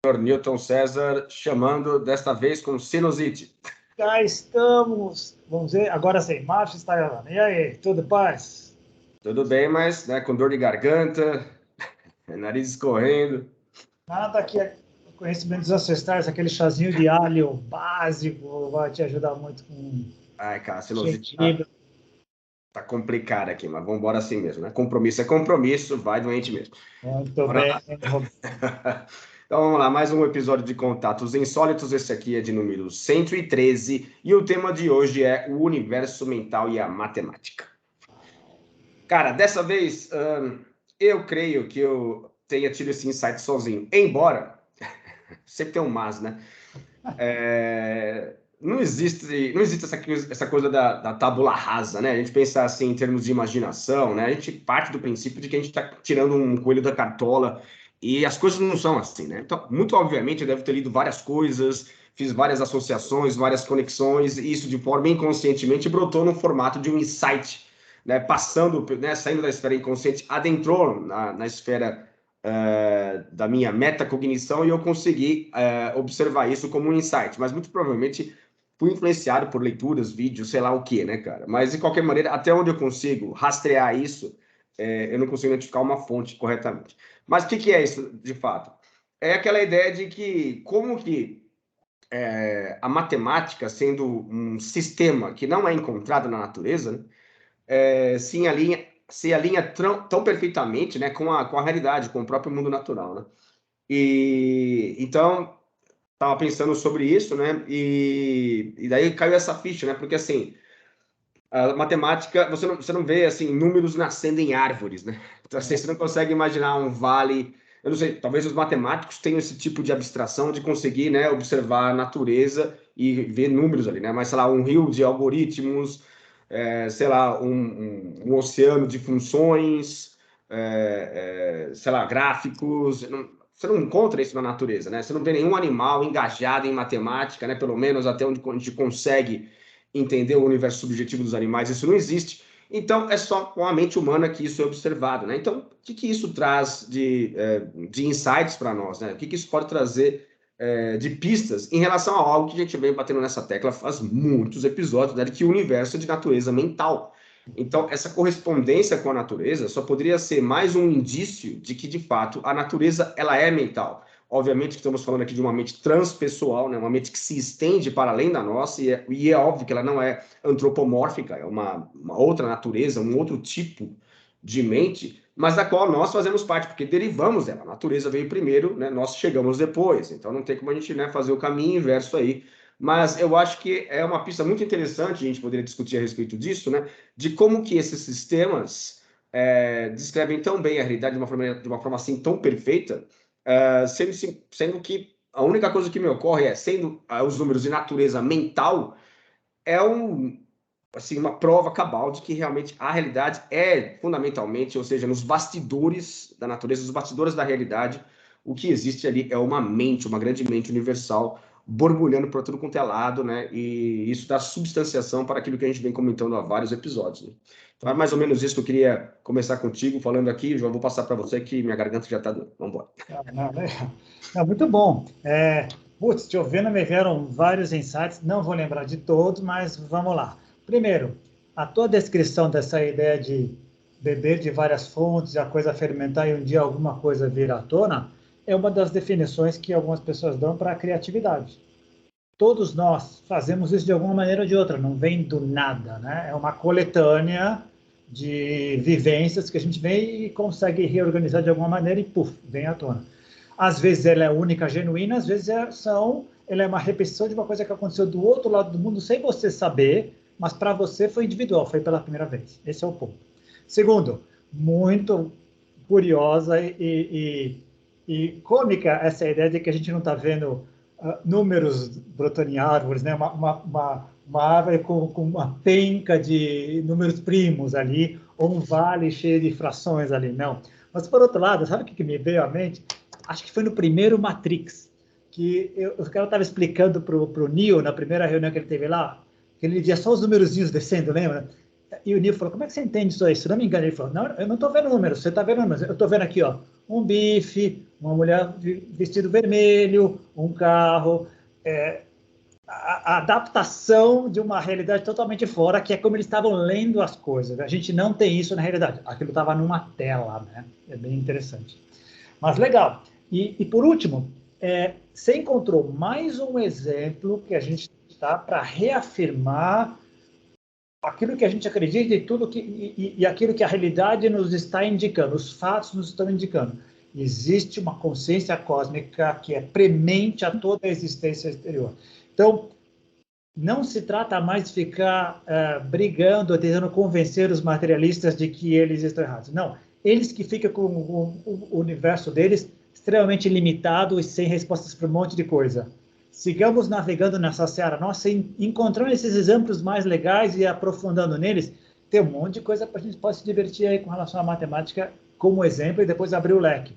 Newton César chamando, desta vez com sinusite. Cá estamos, vamos ver, agora sem marcha está gravando. E aí, tudo paz? Tudo bem, mas com dor de garganta, nariz escorrendo. Nada que conhecimentos ancestrais, aquele chazinho de alho básico vai te ajudar muito com Ai, cara, sinusite gengibre. tá complicado aqui, mas vamos embora assim mesmo, né? Compromisso é compromisso, vai doente mesmo. Muito Bora bem, lá. Roberto. Então vamos lá, mais um episódio de Contatos Insólitos. Esse aqui é de número 113 e o tema de hoje é o universo mental e a matemática. Cara, dessa vez eu creio que eu tenha tido esse insight sozinho, embora sempre tem um mas, né? Não existe essa coisa da tábula rasa, né? A gente pensa assim em termos de imaginação, né? A gente parte do princípio de que a gente está tirando um coelho da cartola e as coisas não são assim, né? Então, muito obviamente, eu devo ter lido várias coisas, fiz várias associações, várias conexões, e isso de forma inconscientemente brotou no formato de um insight, né? Passando, né? Saindo da esfera inconsciente, adentrou na esfera da minha metacognição e eu consegui observar isso como um insight, mas muito provavelmente fui influenciado por leituras, vídeos, sei lá o que, né, cara? Mas, de qualquer maneira, até onde eu consigo rastrear isso, eu não consigo identificar uma fonte corretamente. Mas o que é isso, de fato? É aquela ideia de que, como que a matemática, sendo um sistema que não é encontrado na natureza, né, se alinha tão perfeitamente, né, com a realidade, com o próprio mundo natural, né? E então estava pensando sobre isso, né? E daí caiu essa ficha, né? Porque assim, a matemática, você não vê assim números nascendo em árvores, né? Então assim, você não consegue imaginar um vale. Eu não sei, talvez os matemáticos tenham esse tipo de abstração de conseguir, né, observar a natureza e ver números ali, né? Mas sei lá, um rio de algoritmos, sei lá, um oceano de funções, sei lá, gráficos. Você não encontra isso na natureza, né? Você não vê nenhum animal engajado em matemática, né? Pelo menos até onde a gente consegue entender o universo subjetivo dos animais, isso não existe. Então, é só com a mente humana que isso é observado, né? Então, o que isso traz de insights para nós, né? O que isso pode trazer de pistas em relação a algo que a gente vem batendo nessa tecla faz muitos episódios, né? Que o universo é de natureza mental. Então, essa correspondência com a natureza só poderia ser mais um indício de que, de fato, a natureza ela é mental. Obviamente que estamos falando aqui de uma mente transpessoal, né? Uma mente que se estende para além da nossa, e é óbvio que ela não é antropomórfica, é uma outra natureza, um outro tipo de mente, mas da qual nós fazemos parte, porque derivamos dela. A natureza veio primeiro, né? Nós chegamos depois, então não tem como a gente, né, fazer o caminho inverso aí. Mas eu acho que é uma pista muito interessante, a gente poderia discutir a respeito disso, né? De como que esses sistemas descrevem tão bem a realidade de uma forma assim tão perfeita, sendo que a única coisa que me ocorre sendo os números de natureza mental, assim, uma prova cabal de que realmente a realidade é fundamentalmente, ou seja, nos bastidores da natureza, nos bastidores da realidade, o que existe ali é uma mente, uma grande mente universal, borbulhando para tudo quanto é lado, né? E isso dá substanciação para aquilo que a gente vem comentando há vários episódios, né? Então é mais ou menos isso que eu queria começar contigo, falando aqui. Já vou passar para você que minha garganta já está doendo. Vamos embora. Não, muito bom. Putz, te ouvindo, me vieram vários insights, não vou lembrar de todos, mas vamos lá. Primeiro, a tua descrição dessa ideia de beber de várias fontes, a coisa fermentar e um dia alguma coisa vir à tona, é uma das definições que algumas pessoas dão para a criatividade. Todos nós fazemos isso de alguma maneira ou de outra, não vem do nada, né? É uma coletânea de vivências que a gente vem e consegue reorganizar de alguma maneira e, puf, vem à tona. Às vezes ela é única, genuína, às vezes ela é uma repetição de uma coisa que aconteceu do outro lado do mundo sem você saber, mas para você foi individual, foi pela primeira vez. Esse é o ponto. Segundo, muito curiosa e cômica essa ideia de que a gente não está vendo números brotando em árvores, né? Uma árvore com uma penca de números primos ali, ou um vale cheio de frações ali, não. Mas, por outro lado, sabe o que me veio à mente? Acho que foi no primeiro Matrix, que o cara estava explicando para o Neo, na primeira reunião que ele teve lá, que ele via só os númerozinhos descendo, lembra? E o Neo falou, como é que você entende isso aí? Se não me engano, ele falou, não, eu não estou vendo números, você está vendo números, eu estou vendo aqui, ó, um bife, uma mulher vestido vermelho, um carro, a adaptação de uma realidade totalmente fora, que é como eles estavam lendo as coisas. A gente não tem isso na realidade. Aquilo estava numa tela, né? É bem interessante. Mas legal. E por último, você encontrou mais um exemplo que a gente está para reafirmar aquilo que a gente acredita e tudo e aquilo que a realidade nos está indicando, os fatos nos estão indicando. Existe uma consciência cósmica que é premente a toda a existência exterior. Então, não se trata mais de ficar brigando, tentando convencer os materialistas de que eles estão errados. Não, eles que ficam com o universo deles extremamente limitado e sem respostas para um monte de coisa. Sigamos navegando nessa seara nossa, encontrando esses exemplos mais legais e aprofundando neles. Tem um monte de coisa para a gente pode se divertir aí com relação à matemática como exemplo e depois abrir o leque.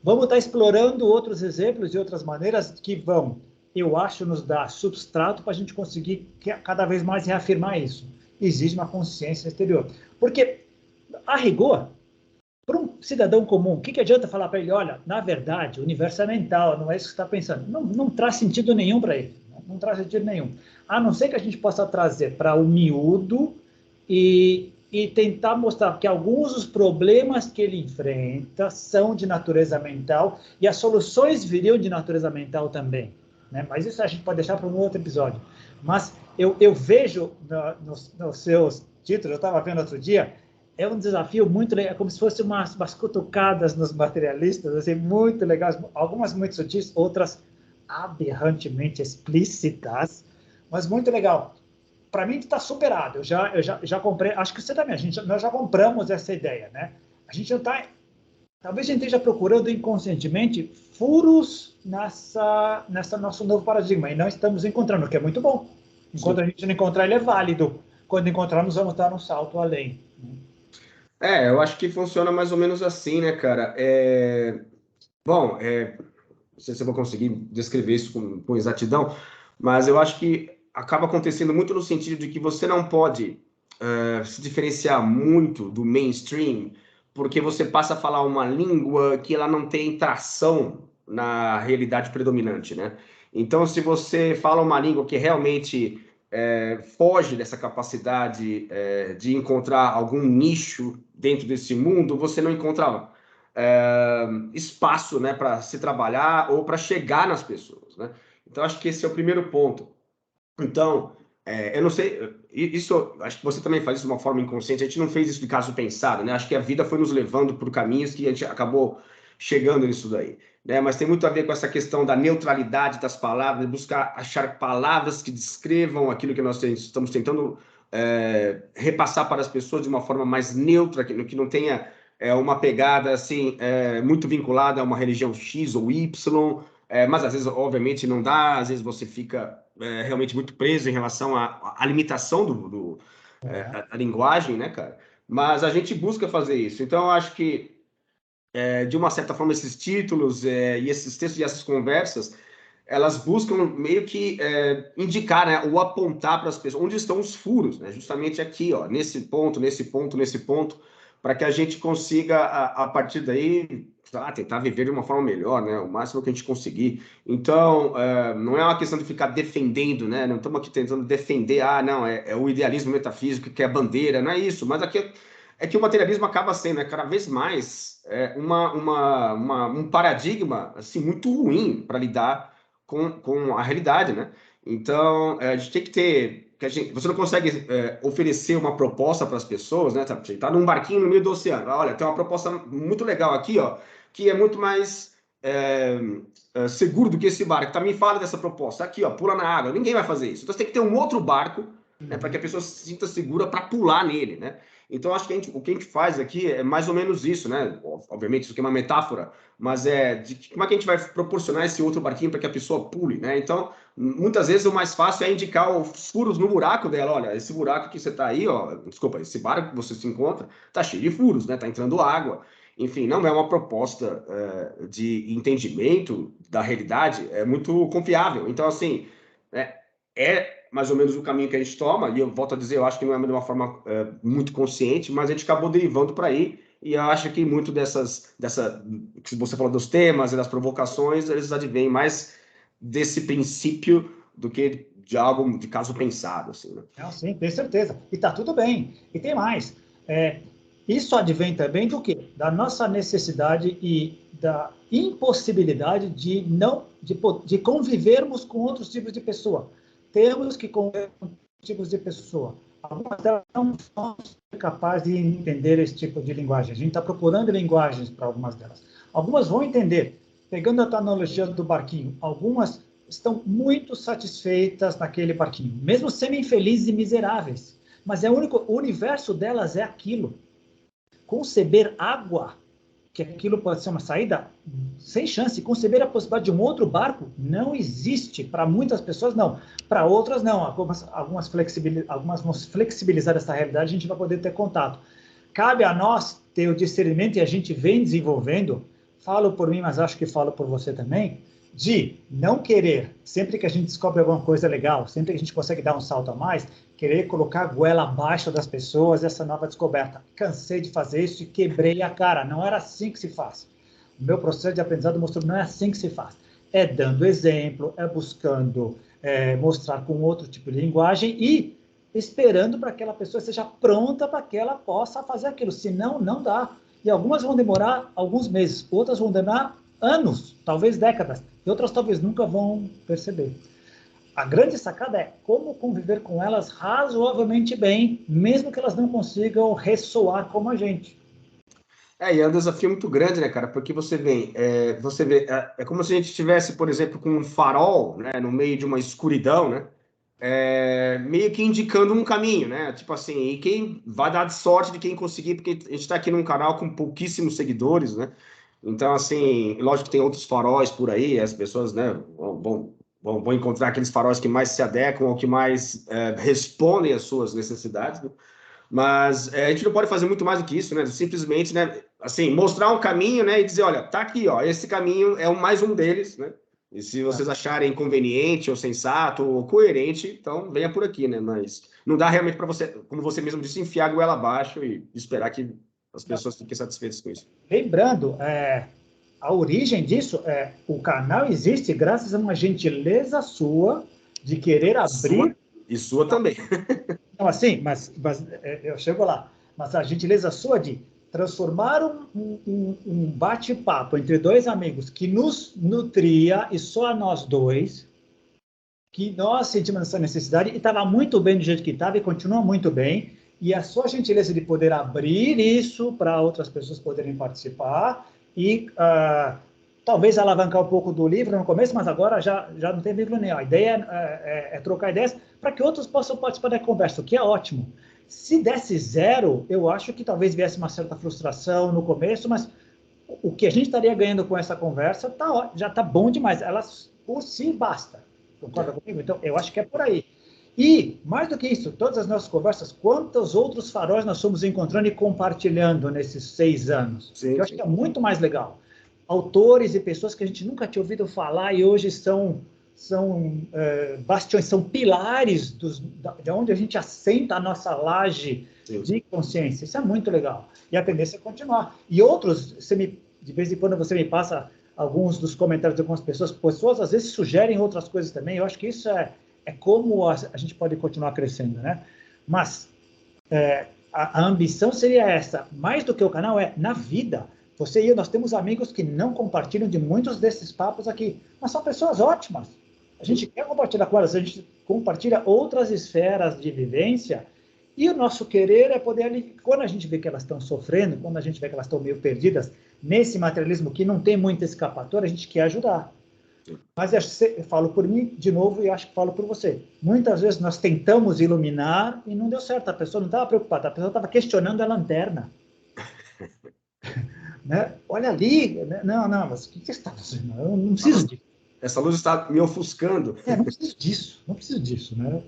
Vamos estar explorando outros exemplos e outras maneiras que vão, eu acho, nos dar substrato para a gente conseguir cada vez mais reafirmar isso. Existe uma consciência exterior. Porque, a rigor, para um cidadão comum, o que adianta falar para ele, olha, na verdade, o universo é mental, não é isso que você está pensando. Não traz sentido nenhum para ele. Não traz sentido nenhum. A não ser que a gente possa trazer para o miúdo e tentar mostrar que alguns dos problemas que ele enfrenta são de natureza mental e as soluções viriam de natureza mental também. Né? Mas isso a gente pode deixar para um outro episódio. Mas eu vejo nos seus títulos, eu estava vendo outro dia, é um desafio muito legal, é como se fosse umas cutucadas nos materialistas, assim, muito legais, algumas muito sutis, outras aberrantemente explícitas, mas muito legal. Para mim está superado, eu já comprei, acho que você também, nós já compramos essa ideia, né? A gente não está, talvez a gente esteja procurando inconscientemente furos nessa nosso novo paradigma, e não estamos encontrando, o que é muito bom. Enquanto a gente não encontrar, ele é válido. Quando encontrarmos, vamos dar um salto além. Eu acho que funciona mais ou menos assim, né, cara? Bom, não sei se eu vou conseguir descrever isso com exatidão, mas eu acho que acaba acontecendo muito no sentido de que você não pode se diferenciar muito do mainstream, porque você passa a falar uma língua que ela não tem tração na realidade predominante, né? Então, se você fala uma língua que realmente foge dessa capacidade de encontrar algum nicho dentro desse mundo, você não encontra espaço, né, para se trabalhar ou para chegar nas pessoas, né? Então, acho que esse é o primeiro ponto. Então, eu não sei, isso, acho que você também faz isso de uma forma inconsciente, a gente não fez isso de caso pensado, né? Acho que a vida foi nos levando por caminhos que a gente acabou chegando nisso daí, né? Mas tem muito a ver com essa questão da neutralidade das palavras, de buscar achar palavras que descrevam aquilo que nós estamos tentando repassar para as pessoas de uma forma mais neutra, que não tenha uma pegada assim muito vinculada a uma religião X ou Y, mas às vezes, obviamente, não dá, às vezes você fica realmente muito preso em relação à limitação a linguagem, né, cara? Mas a gente busca fazer isso. Então, eu acho que, de uma certa forma, esses títulos e esses textos e essas conversas, elas buscam meio que indicar, né, ou apontar para as pessoas onde estão os furos, né? Justamente aqui, ó, nesse ponto, nesse ponto, nesse ponto, para que a gente consiga, a partir daí, tentar viver de uma forma melhor, né? O máximo que a gente conseguir. Então, não é uma questão de ficar defendendo, né? Não estamos aqui tentando defender, não, é o idealismo metafísico que é a bandeira, não é isso. Mas aqui é que o materialismo acaba sendo, cada vez mais, um paradigma assim, muito ruim para lidar com a realidade, né? Então, a gente tem que ter... você não consegue oferecer uma proposta para as pessoas, né? Você tá num barquinho no meio do oceano. Olha, tem uma proposta muito legal aqui, ó, que é muito mais seguro do que esse barco. Tá, me fala dessa proposta. Aqui, ó, pula na água. Ninguém vai fazer isso. Então, você tem que ter um outro barco, né, para que a pessoa se sinta segura para pular nele, né? Então, acho que o que a gente faz aqui é mais ou menos isso, né? Obviamente, isso aqui é uma metáfora, mas como é que a gente vai proporcionar esse outro barquinho para que a pessoa pule, né? Então, muitas vezes o mais fácil é indicar os furos no buraco dela. Olha, esse buraco que você está aí, ó, desculpa, esse barco que você se encontra, tá cheio de furos, né? Tá entrando água. Enfim, não é uma proposta de entendimento da realidade, é muito confiável. Então, assim, é mais ou menos o caminho que a gente toma, e eu volto a dizer, eu acho que não é de uma forma muito consciente, mas a gente acabou derivando para aí, e eu acho que muito que você falou dos temas e das provocações, eles advêm mais desse princípio do que de algo de caso pensado, assim, né? Não, sim, tenho certeza. E está tudo bem. E tem mais. Isso advém também do quê? Da nossa necessidade e da impossibilidade de convivermos com outros tipos de pessoa. Temos que conviver com tipos de pessoa. Algumas delas não são capazes de entender esse tipo de linguagem. A gente está procurando linguagens para algumas delas. Algumas vão entender. Pegando a tua analogia do barquinho, algumas estão muito satisfeitas naquele barquinho, mesmo sendo infelizes e miseráveis. Mas o universo delas é aquilo. Conceber água, que aquilo pode ser uma saída, sem chance. Conceber a possibilidade de um outro barco não existe. Para muitas pessoas, não. Para outras, não. Algumas vão flexibilizar essa realidade, a gente vai poder ter contato. Cabe a nós ter o discernimento, e a gente vem desenvolvendo, falo por mim, mas acho que falo por você também, de não querer, sempre que a gente descobre alguma coisa legal, sempre que a gente consegue dar um salto a mais, querer colocar a goela abaixo das pessoas, essa nova descoberta. Cansei de fazer isso e quebrei a cara. Não era assim que se faz. O meu processo de aprendizado mostrou que não é assim que se faz. É dando exemplo, é buscando mostrar com outro tipo de linguagem e esperando para que aquela pessoa seja pronta para que ela possa fazer aquilo. Senão, não dá. E algumas vão demorar alguns meses, outras vão demorar anos, talvez décadas, e outras talvez nunca vão perceber. A grande sacada é como conviver com elas razoavelmente bem, mesmo que elas não consigam ressoar como a gente. E é um desafio muito grande, né, cara? Porque você vê, é como se a gente estivesse, por exemplo, com um farol, né, no meio de uma escuridão, né? Meio que indicando um caminho, né? Tipo assim, e quem vai dar sorte de quem conseguir, porque a gente está aqui num canal com pouquíssimos seguidores, né? Então, assim, lógico que tem outros faróis por aí, as pessoas, né, vão encontrar aqueles faróis que mais se adequam ou que mais respondem às suas necessidades, né? Mas a gente não pode fazer muito mais do que isso, né? Simplesmente, né, assim, mostrar um caminho, né, e dizer, olha, tá aqui, ó, esse caminho é mais um deles, né? E se vocês acharem conveniente, ou sensato, ou coerente, então venha por aqui, né? Mas não dá realmente para você, como você mesmo disse, enfiar a goela abaixo e esperar que as pessoas fiquem satisfeitas com isso. Lembrando, a origem disso o canal existe graças a uma gentileza sua de querer abrir. E sua também. Não, assim, mas eu chego lá. Mas a gentileza sua de transformar um bate-papo entre dois amigos que nos nutria e só a nós dois, que nós sentimos essa necessidade e estava muito bem do jeito que estava e continua muito bem. E a sua gentileza de poder abrir isso para outras pessoas poderem participar e talvez alavancar um pouco do livro no começo, mas agora já não tem vírgula nenhuma. A ideia é trocar ideias para que outros possam participar da conversa, o que é ótimo. Se desse zero, eu acho que talvez viesse uma certa frustração no começo, mas o que a gente estaria ganhando com essa conversa já está bom demais. Ela por si basta. Concorda comigo? Então, eu acho que é por aí. E, mais do que isso, todas as nossas conversas, quantos outros faróis nós fomos encontrando e compartilhando nesses 6 anos? Sim, eu acho que é muito mais legal. Autores e pessoas que a gente nunca tinha ouvido falar e hoje são bastiões, são pilares de onde a gente assenta a nossa laje de consciência. Isso é muito legal. E a tendência é continuar. E outros, de vez em quando você me passa alguns dos comentários de algumas pessoas às vezes sugerem outras coisas também. Eu acho que isso é como a gente pode continuar crescendo, né? Mas a ambição seria essa, mais do que o canal, na vida. Você e eu, nós temos amigos que não compartilham de muitos desses papos aqui, mas são pessoas ótimas. A gente quer compartilhar com elas, a gente compartilha outras esferas de vivência, e o nosso querer é poder, quando a gente vê que elas estão sofrendo, quando a gente vê que elas estão meio perdidas, nesse materialismo que não tem muita escapatória, a gente quer ajudar. Mas eu falo por mim, de novo, e acho que falo por você. Muitas vezes nós tentamos iluminar e não deu certo. A pessoa não estava preocupada, a pessoa estava questionando a lanterna. Né? Olha ali. Não, mas o que você está fazendo? Eu não preciso disso. Essa luz está me ofuscando. Não preciso disso. Né?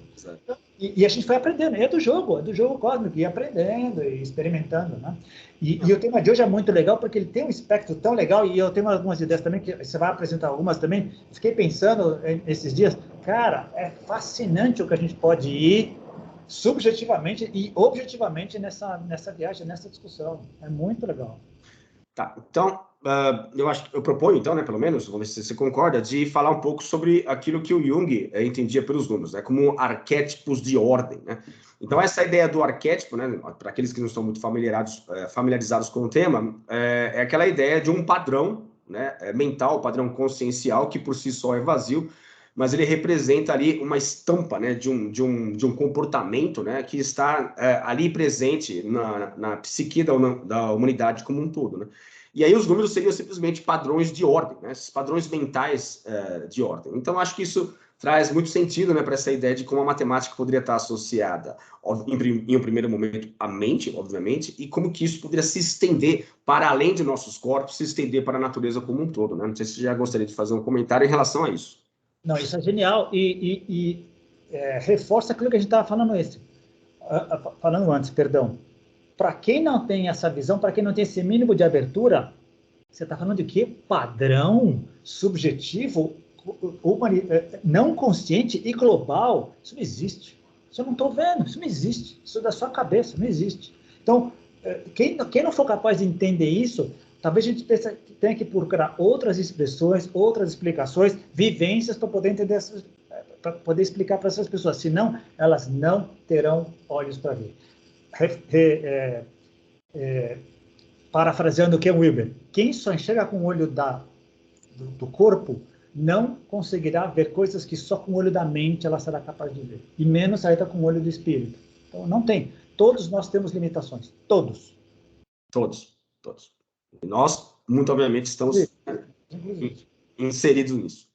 E a gente foi aprendendo. É do jogo cósmico, e aprendendo e experimentando. Né? E o tema de hoje é muito legal, porque ele tem um espectro tão legal, e eu tenho algumas ideias também, que você vai apresentar algumas também. Fiquei pensando esses dias, cara, é fascinante o que a gente pode ir subjetivamente e objetivamente nessa viagem, nessa discussão. É muito legal. Tá, então, eu proponho, então, né, pelo menos, vamos ver se você concorda, de falar um pouco sobre aquilo que o Jung entendia pelos números, né, como arquétipos de ordem, né? Então, essa ideia do arquétipo, né, para aqueles que não estão muito familiarizados com o tema, é aquela ideia de um padrão, né, mental, padrão consciencial, que por si só é vazio, mas ele representa ali uma estampa, né, de um comportamento, né, que está ali presente na psique da humanidade como um todo, né? E aí os números seriam simplesmente padrões de ordem, né? Esses padrões mentais de ordem. Então, acho que isso traz muito sentido, né, para essa ideia de como a matemática poderia estar associada, em um primeiro momento, à mente, obviamente, e como que isso poderia se estender para além de nossos corpos, se estender para a natureza como um todo, né? Não sei se você já gostaria de fazer um comentário em relação a isso. Não, isso é genial e reforça aquilo que a gente estava falando antes, perdão. Para quem não tem essa visão, para quem não tem esse mínimo de abertura, você está falando de quê? Padrão subjetivo, não consciente e global? Isso não existe. Isso eu não estou vendo, isso não existe. Isso é da sua cabeça, não existe. Então, quem não for capaz de entender isso, talvez a gente tenha que procurar outras expressões, outras explicações, vivências para poder entender, para poder explicar para essas pessoas. Senão, elas não terão olhos para ver. Parafraseando o Ken Wilber, quem só enxerga com o olho do corpo não conseguirá ver coisas que só com o olho da mente ela será capaz de ver, e menos ainda com o olho do espírito. Então, não tem. Todos nós temos limitações. Todos. Todos. E nós, muito obviamente, estamos inseridos nisso.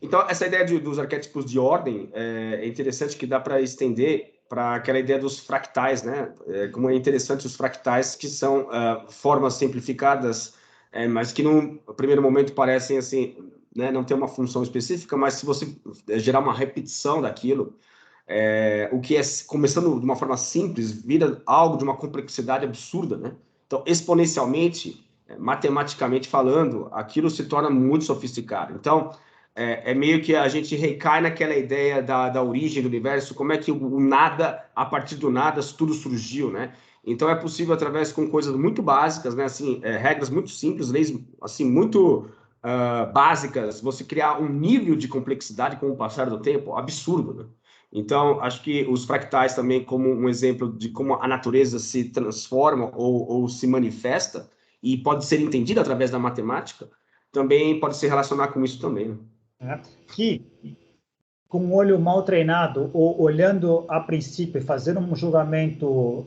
Então, essa ideia dos arquétipos de ordem é interessante, que dá para estender para aquela ideia dos fractais, né? Como é interessante os fractais, que são formas simplificadas, mas que no primeiro momento parecem assim, né, não ter uma função específica, mas se você gerar uma repetição daquilo, o que é começando de uma forma simples vira algo de uma complexidade absurda, né? Então, exponencialmente, matematicamente falando, aquilo se torna muito sofisticado. Então, meio que a gente recai naquela ideia da origem do universo, como é que o nada, a partir do nada, tudo surgiu, né? Então, é possível, através com coisas muito básicas, né? Assim, regras muito simples, leis assim, muito básicas, você criar um nível de complexidade com o passar do tempo absurdo, né? Então, acho que os fractais também, como um exemplo de como a natureza se transforma ou se manifesta, e pode ser entendida através da matemática, também pode se relacionar com isso também, né? Que, com o olho mal treinado, ou olhando a princípio e fazendo um julgamento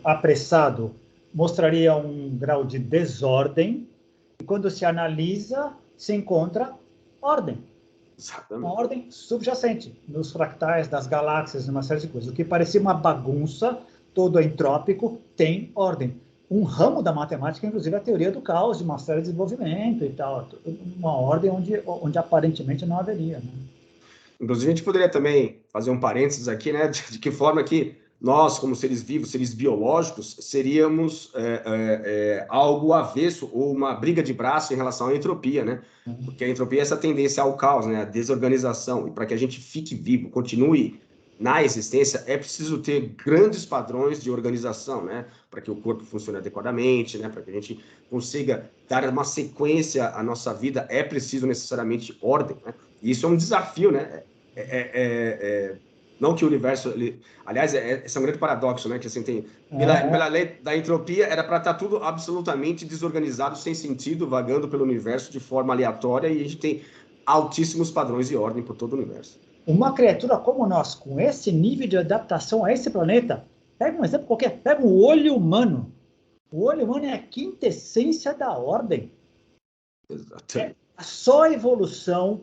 apressado, mostraria um grau de desordem, e quando se analisa, se encontra ordem. Exatamente. Uma ordem subjacente nos fractais das galáxias, numa série de coisas. O que parecia uma bagunça, todo entrópico, tem ordem. Um ramo da matemática, inclusive, é a teoria do caos, de uma série de desenvolvimento e tal. Uma ordem onde aparentemente não haveria, né? Inclusive, a gente poderia também fazer um parênteses aqui, né? De que forma que nós, como seres vivos, seres biológicos, seríamos algo avesso ou uma briga de braço em relação à entropia, né? Porque a entropia é essa tendência ao caos, né? A desorganização. E para que a gente fique vivo, continue na existência, é preciso ter grandes padrões de organização, né? Para que o corpo funcione adequadamente, né? Para que a gente consiga dar uma sequência à nossa vida, é preciso necessariamente ordem, né? E isso é um desafio, né? Não que o universo... Aliás, esse é um grande paradoxo, né? Que assim, pela lei da entropia, era para estar tudo absolutamente desorganizado, sem sentido, vagando pelo universo de forma aleatória, e a gente tem altíssimos padrões de ordem por todo o universo. Uma criatura como nós, com esse nível de adaptação a esse planeta, pega um exemplo qualquer, pega o olho humano. O olho humano é a quintessência da ordem. Exatamente. Só a evolução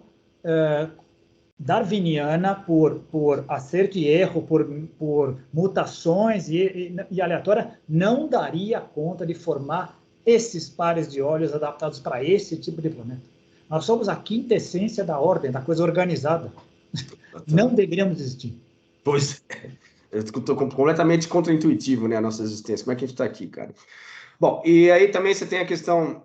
darwiniana, por acerto e erro, por mutações e aleatória, não daria conta de formar esses pares de olhos adaptados para esse tipo de planeta. Nós somos a quintessência da ordem, da coisa organizada. Não deveríamos existir. Pois é. Eu estou completamente contra-intuitivo, né, a nossa existência. Como é que a gente está aqui, cara? Bom, e aí também você tem a questão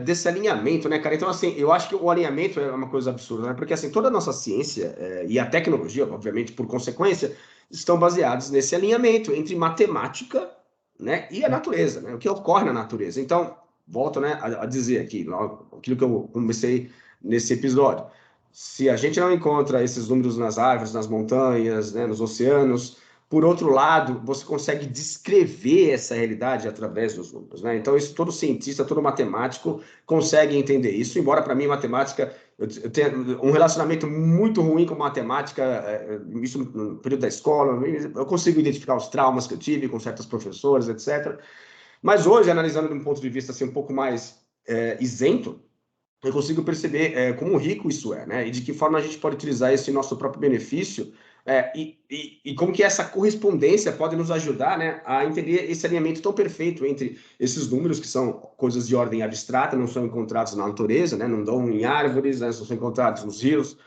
desse alinhamento, né, cara? Então, assim, eu acho que o alinhamento é uma coisa absurda, né? Porque, assim, toda a nossa ciência e a tecnologia, obviamente, por consequência, estão baseados nesse alinhamento entre matemática, né, e a natureza, né? O que ocorre na natureza. Então, volto, né, a dizer aqui, aquilo que eu comecei nesse episódio. Se a gente não encontra esses números nas árvores, nas montanhas, né, nos oceanos, por outro lado, você consegue descrever essa realidade através dos números, né? Então, isso todo cientista, todo matemático consegue entender isso, embora para mim matemática, eu tenho um relacionamento muito ruim com matemática, isso no período da escola, eu consigo identificar os traumas que eu tive com certos professores, etc. Mas hoje, analisando de um ponto de vista assim, um pouco mais isento, eu consigo perceber como rico isso é, né? E de que forma a gente pode utilizar esse nosso próprio benefício e como que essa correspondência pode nos ajudar, né, a entender esse alinhamento tão perfeito entre esses números, que são coisas de ordem abstrata, não são encontrados na natureza, né, não dão em árvores, né, não são encontrados nos rios,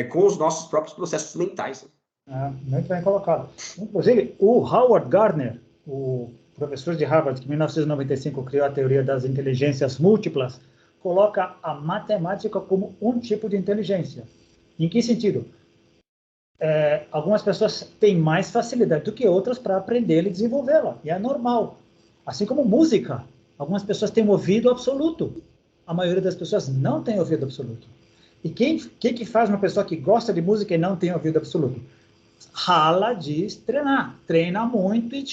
com os nossos próprios processos mentais. Muito bem colocado. Inclusive, o Howard Gardner, o professor de Harvard, que em 1995 criou a teoria das inteligências múltiplas, coloca a matemática como um tipo de inteligência. Em que sentido? Algumas pessoas têm mais facilidade do que outras para aprender e desenvolvê-la, e é normal. Assim como música, algumas pessoas têm um ouvido absoluto, a maioria das pessoas não tem ouvido absoluto. E que faz uma pessoa que gosta de música e não tem ouvido absoluto? Rala diz treinar, treina muito e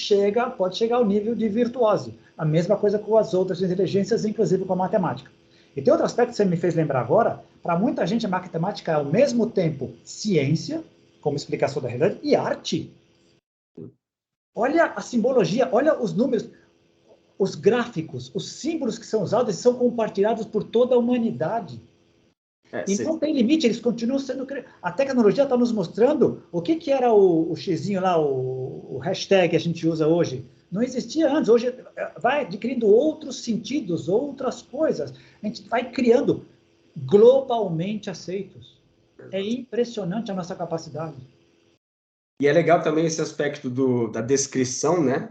pode chegar ao nível de virtuose. A mesma coisa com as outras inteligências, inclusive com a matemática. E tem outro aspecto que você me fez lembrar agora, para muita gente a matemática é ao mesmo tempo ciência, como explicação da realidade, e arte. Olha a simbologia, olha os números, os gráficos, os símbolos que são usados são compartilhados por toda a humanidade. E não tem limite, eles continuam sendo... A tecnologia está nos mostrando o que era o xizinho lá, o hashtag que a gente usa hoje. Não existia antes, hoje vai adquirindo outros sentidos, outras coisas. A gente vai criando globalmente aceitos. É impressionante a nossa capacidade. E é legal também esse aspecto da descrição, né?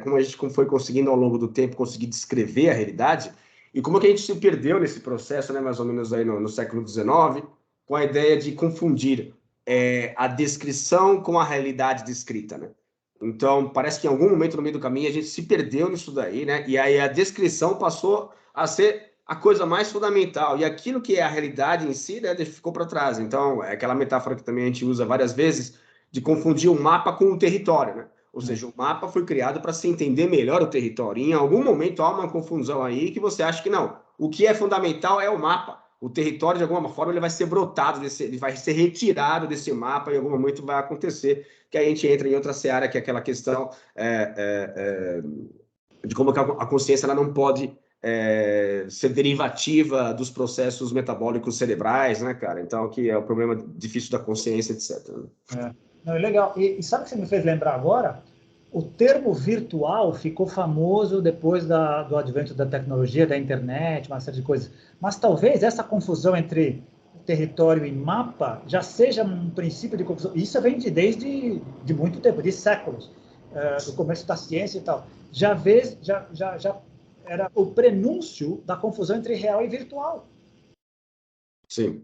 Como a gente foi conseguindo ao longo do tempo conseguir descrever a realidade e como que a gente se perdeu nesse processo, né? Mais ou menos aí no século XIX, com a ideia de confundir a descrição com a realidade descrita, né? Então, parece que em algum momento no meio do caminho a gente se perdeu nisso daí, né? E aí a descrição passou a ser a coisa mais fundamental. E aquilo que é a realidade em si, né, ficou para trás. Então, é aquela metáfora que também a gente usa várias vezes, de confundir o mapa com o território, né? Ou seja, o mapa foi criado para se entender melhor o território. E em algum momento há uma confusão aí que você acha que não. O que é fundamental é o mapa. O território, de alguma forma, ele vai ser brotado, ele vai ser retirado desse mapa, e em algum momento vai acontecer, que aí a gente entra em outra seara, que é aquela questão de como a consciência ela não pode ser derivativa dos processos metabólicos cerebrais, né, cara? Então, que é o problema difícil da consciência, etc. Não, é legal. E sabe o que você me fez lembrar agora? O termo virtual ficou famoso depois do advento da tecnologia, da internet, uma série de coisas. Mas talvez essa confusão entre território e mapa já seja um princípio de confusão. Isso vem desde muito tempo, de séculos, do começo da ciência e tal. Já era o prenúncio da confusão entre real e virtual. Sim.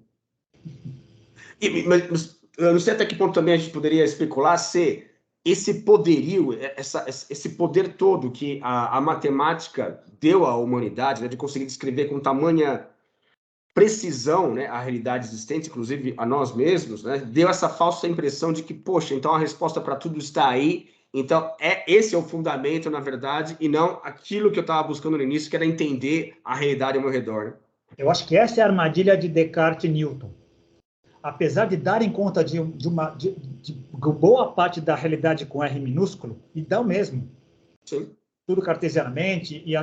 Mas eu não sei até que ponto também a gente poderia especular se esse poderio, esse poder todo que a matemática deu à humanidade, né, de conseguir descrever com tamanha precisão, né, a realidade existente, inclusive a nós mesmos, né, deu essa falsa impressão de que, poxa, então a resposta para tudo está aí, então esse é o fundamento, na verdade, e não aquilo que eu estava buscando no início, que era entender a realidade ao meu redor. Né? Eu acho que essa é a armadilha de Descartes e Newton. Apesar de darem conta de boa parte da realidade com R minúsculo, e dão mesmo. Sim. Tudo cartesianamente e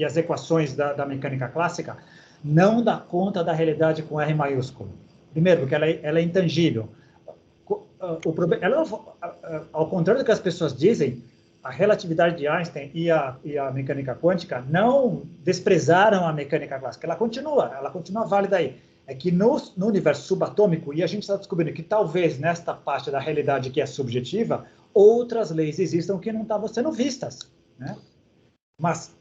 as equações da mecânica clássica, não dá conta da realidade com R maiúsculo. Primeiro, porque ela é intangível. Ao contrário do que as pessoas dizem, a relatividade de Einstein e a mecânica quântica não desprezaram a mecânica clássica. Ela continua válida aí. É que no universo subatômico, e a gente está descobrindo que talvez nesta parte da realidade que é subjetiva, outras leis existam que não estavam sendo vistas, né? Mas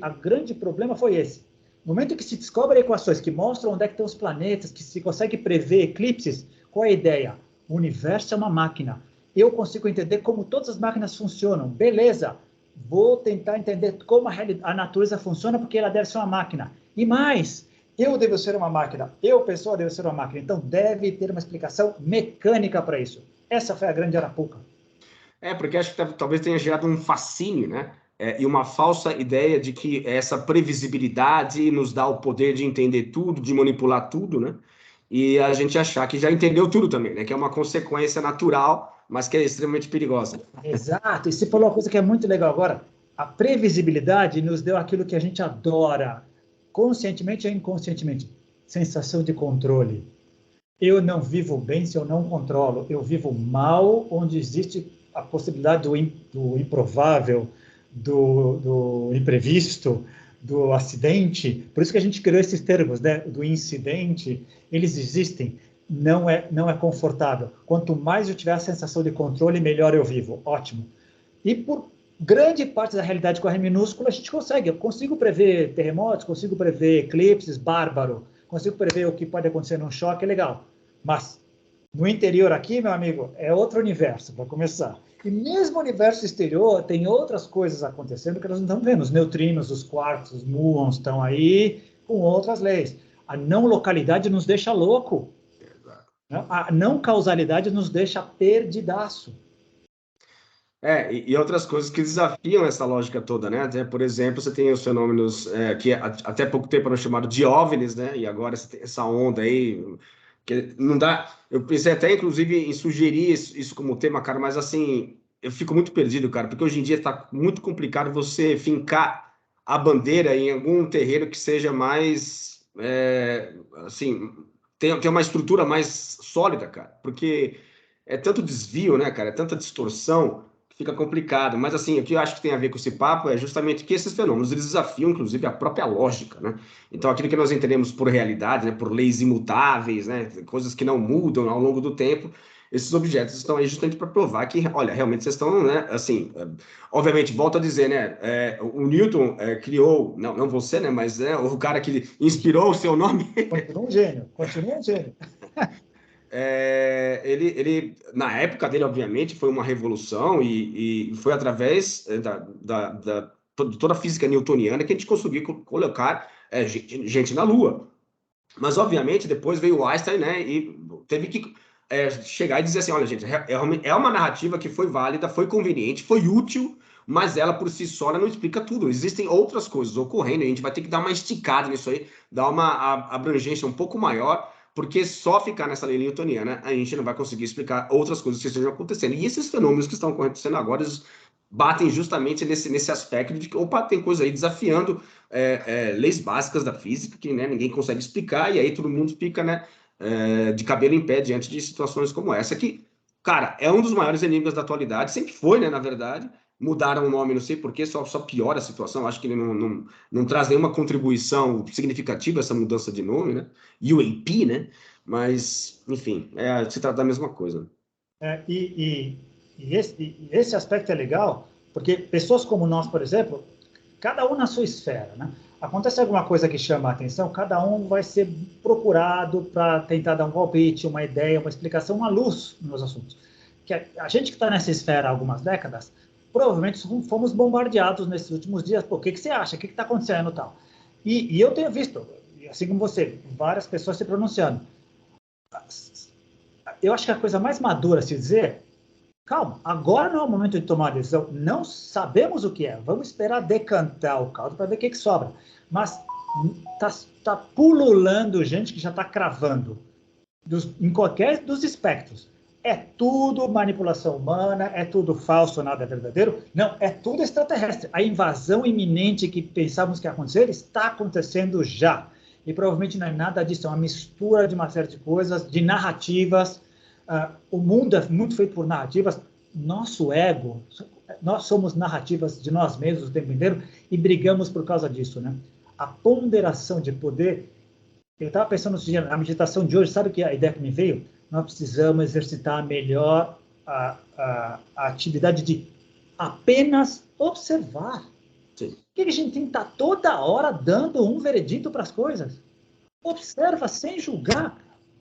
a grande problema foi esse. No momento que se descobrem equações que mostram onde é que estão os planetas, que se consegue prever eclipses, qual é a ideia? O universo é uma máquina. Eu consigo entender como todas as máquinas funcionam. Beleza, vou tentar entender como a natureza funciona, porque ela deve ser uma máquina. E mais, eu devo ser uma máquina. Eu, pessoa, devo ser uma máquina. Então, deve ter uma explicação mecânica para isso. Essa foi a grande arapuca. Porque acho que talvez tenha gerado um fascínio, né? E uma falsa ideia de que essa previsibilidade nos dá o poder de entender tudo, de manipular tudo, né? E a gente achar que já entendeu tudo também, né? Que é uma consequência natural, mas que é extremamente perigosa. Exato. E você falou uma coisa que é muito legal agora. A previsibilidade nos deu aquilo que a gente adora, conscientemente ou inconscientemente, sensação de controle. Eu não vivo bem se eu não controlo. Eu vivo mal onde existe a possibilidade do improvável, do imprevisto, do acidente. Por isso que a gente criou esses termos, né? Do incidente. Eles existem. Não é confortável. Quanto mais eu tiver a sensação de controle, melhor eu vivo. Ótimo. E por grande parte da realidade com R minúscula, a gente consegue. Eu consigo prever terremotos, consigo prever eclipses, bárbaro. Consigo prever o que pode acontecer num choque, é legal. Mas no interior aqui, meu amigo, é outro universo, para começar. E mesmo o universo exterior tem outras coisas acontecendo que nós não estamos vendo. Os neutrinos, os quarks, os muons estão aí com outras leis. A não localidade nos deixa louco. A não causalidade nos deixa perdidaço. E outras coisas que desafiam essa lógica toda, né? Até, por exemplo, você tem os fenômenos que até pouco tempo eram chamados de OVNIs, né? E agora você tem essa onda aí, que não dá... Eu pensei até, inclusive, em sugerir isso como tema, cara, mas assim, eu fico muito perdido, cara, porque hoje em dia está muito complicado você fincar a bandeira em algum terreno que seja mais, assim, tem uma estrutura mais sólida, cara, porque é tanto desvio, né, cara, é tanta distorção, fica complicado. Mas, assim, o que eu acho que tem a ver com esse papo é justamente que esses fenômenos, eles desafiam, inclusive, a própria lógica, né? Então, aquilo que nós entendemos por realidade, né, por leis imutáveis, né, coisas que não mudam ao longo do tempo, esses objetos estão aí justamente para provar que, olha, realmente vocês estão, né, assim, obviamente, volto a dizer, né, o Newton criou, não você, né, mas o cara que inspirou o seu nome. Continua um gênio. Ele, na época dele, obviamente, foi uma revolução e foi através de toda a física newtoniana que a gente conseguiu colocar gente na Lua. Mas, obviamente, depois veio o Einstein, né, e teve que chegar e dizer assim, olha, gente, é uma narrativa que foi válida, foi conveniente, foi útil, mas ela por si só ela não explica tudo. Existem outras coisas ocorrendo, e a gente vai ter que dar uma esticada nisso aí, dar uma abrangência um pouco maior, porque só ficar nessa lei newtoniana a gente não vai conseguir explicar outras coisas que estejam acontecendo. E esses fenômenos que estão acontecendo agora, eles batem justamente nesse aspecto de que, opa, tem coisa aí desafiando leis básicas da física que, né, ninguém consegue explicar, e aí todo mundo fica, né, de cabelo em pé diante de situações como essa, que, cara, é um dos maiores enigmas da atualidade, sempre foi, né, na verdade. Mudaram o nome, não sei porquê, só piora a situação. Acho que ele não traz nenhuma contribuição significativa essa mudança de nome, né? UAP, né? Mas, enfim, se trata da mesma coisa. Esse aspecto é legal, porque pessoas como nós, por exemplo, cada um na sua esfera, né? Acontece alguma coisa que chama a atenção, cada um vai ser procurado para tentar dar um palpite, uma ideia, uma explicação, uma luz nos assuntos. Que a gente que está nessa esfera há algumas décadas, provavelmente fomos bombardeados nesses últimos dias. Pô, o que você acha? O que está acontecendo e tal? E eu tenho visto, assim como você, várias pessoas se pronunciando. Eu acho que a coisa mais madura a se dizer, calma, agora não é o momento de tomar a decisão, não sabemos o que é, vamos esperar decantar o caldo para ver o que sobra. Mas tá pululando gente que já está cravando em qualquer dos espectros. É tudo manipulação humana, é tudo falso, nada é verdadeiro. Não, é tudo extraterrestre. A invasão iminente que pensávamos que ia acontecer está acontecendo já. E provavelmente não é nada disso, é uma mistura de uma série de coisas, de narrativas. O mundo é muito feito por narrativas. Nosso ego, nós somos narrativas de nós mesmos o tempo inteiro e brigamos por causa disso, né? A ponderação de poder. Eu estava pensando na meditação de hoje, sabe que a ideia que me veio? Nós precisamos exercitar melhor a atividade de apenas observar. Sim. Por que a gente tem que estar toda hora dando um veredito para as coisas? Observa sem julgar.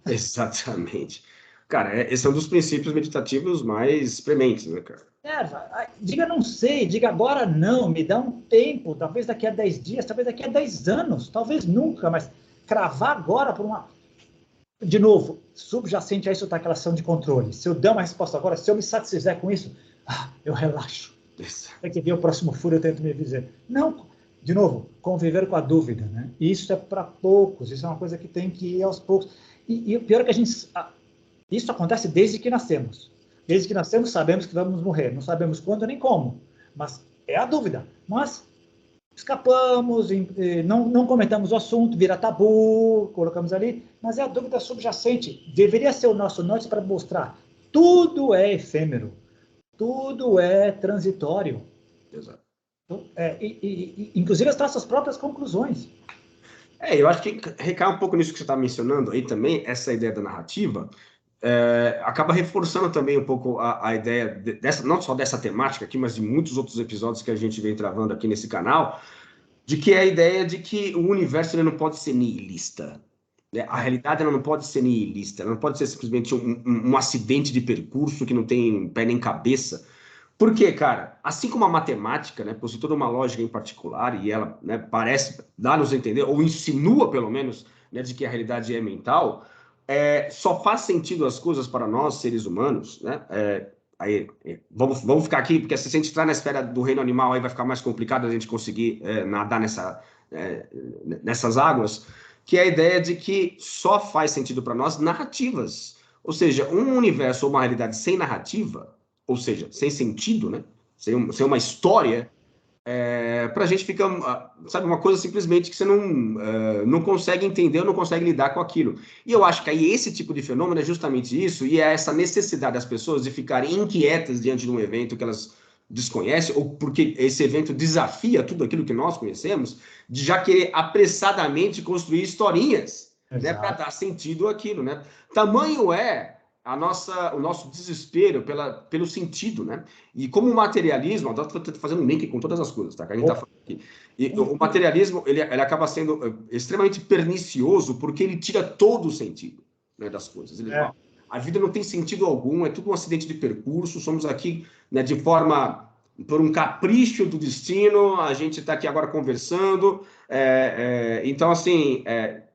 Exatamente. Cara, esse é um dos princípios meditativos mais prementes, né, cara? Observa, diga não sei, diga agora não, me dá um tempo, talvez daqui a 10 dias, talvez daqui a 10 anos, talvez nunca, mas cravar agora por uma... De novo, subjacente a isso está aquela ação de controle. Se eu der uma resposta agora, se eu me satisfizer com isso, eu relaxo. Tem que ver o próximo furo, eu tento me dizer. Não, de novo, conviver com a dúvida, né? Isso é para poucos, isso é uma coisa que tem que ir aos poucos. E o pior é que isso acontece desde que nascemos. Desde que nascemos, sabemos que vamos morrer. Não sabemos quando nem como, mas é a dúvida. Mas escapamos, não comentamos o assunto, vira tabu, colocamos ali, mas é a dúvida subjacente. Deveria ser o nosso norte para mostrar tudo é efêmero, tudo é transitório. Exato. Então, inclusive as nossas próprias conclusões. Eu acho que recai um pouco nisso que você está mencionando aí também, essa ideia da narrativa, acaba reforçando também um pouco a ideia dessa, não só dessa temática aqui, mas de muitos outros episódios que a gente vem travando aqui nesse canal, de que é a ideia de que o universo ele não pode ser nihilista. Né? A realidade ela não pode ser nihilista, ela não pode ser simplesmente um acidente de percurso que não tem pé nem cabeça. Por quê, cara? Assim como a matemática, né, possui toda uma lógica em particular, e ela, né, parece dar-nos a entender, ou insinua pelo menos, né, de que a realidade é mental, só faz sentido as coisas para nós, seres humanos, né? Vamos ficar aqui, porque se a gente entrar na esfera do reino animal, aí vai ficar mais complicado a gente conseguir nadar nessas águas, que é a ideia de que só faz sentido para nós narrativas. Ou seja, um universo ou uma realidade sem narrativa, ou seja, sem sentido, né? Sem uma história, para a gente fica, sabe, uma coisa simplesmente que você não consegue entender ou não consegue lidar com aquilo. E eu acho que aí esse tipo de fenômeno é justamente isso, e é essa necessidade das pessoas de ficarem inquietas diante de um evento que elas desconhecem, ou porque esse evento desafia tudo aquilo que nós conhecemos, de já querer apressadamente construir historinhas, né, para dar sentido àquilo, né? Tamanho é o nosso desespero pelo sentido, né? E como o materialismo, eu estou fazendo um link com todas as coisas, tá? Que a gente está falando aqui. E o materialismo, ele acaba sendo extremamente pernicioso porque ele tira todo o sentido, né, das coisas. Ele fala, a vida não tem sentido algum, é tudo um acidente de percurso, somos aqui, né, de forma, por um capricho do destino, a gente está aqui agora conversando. Então, assim,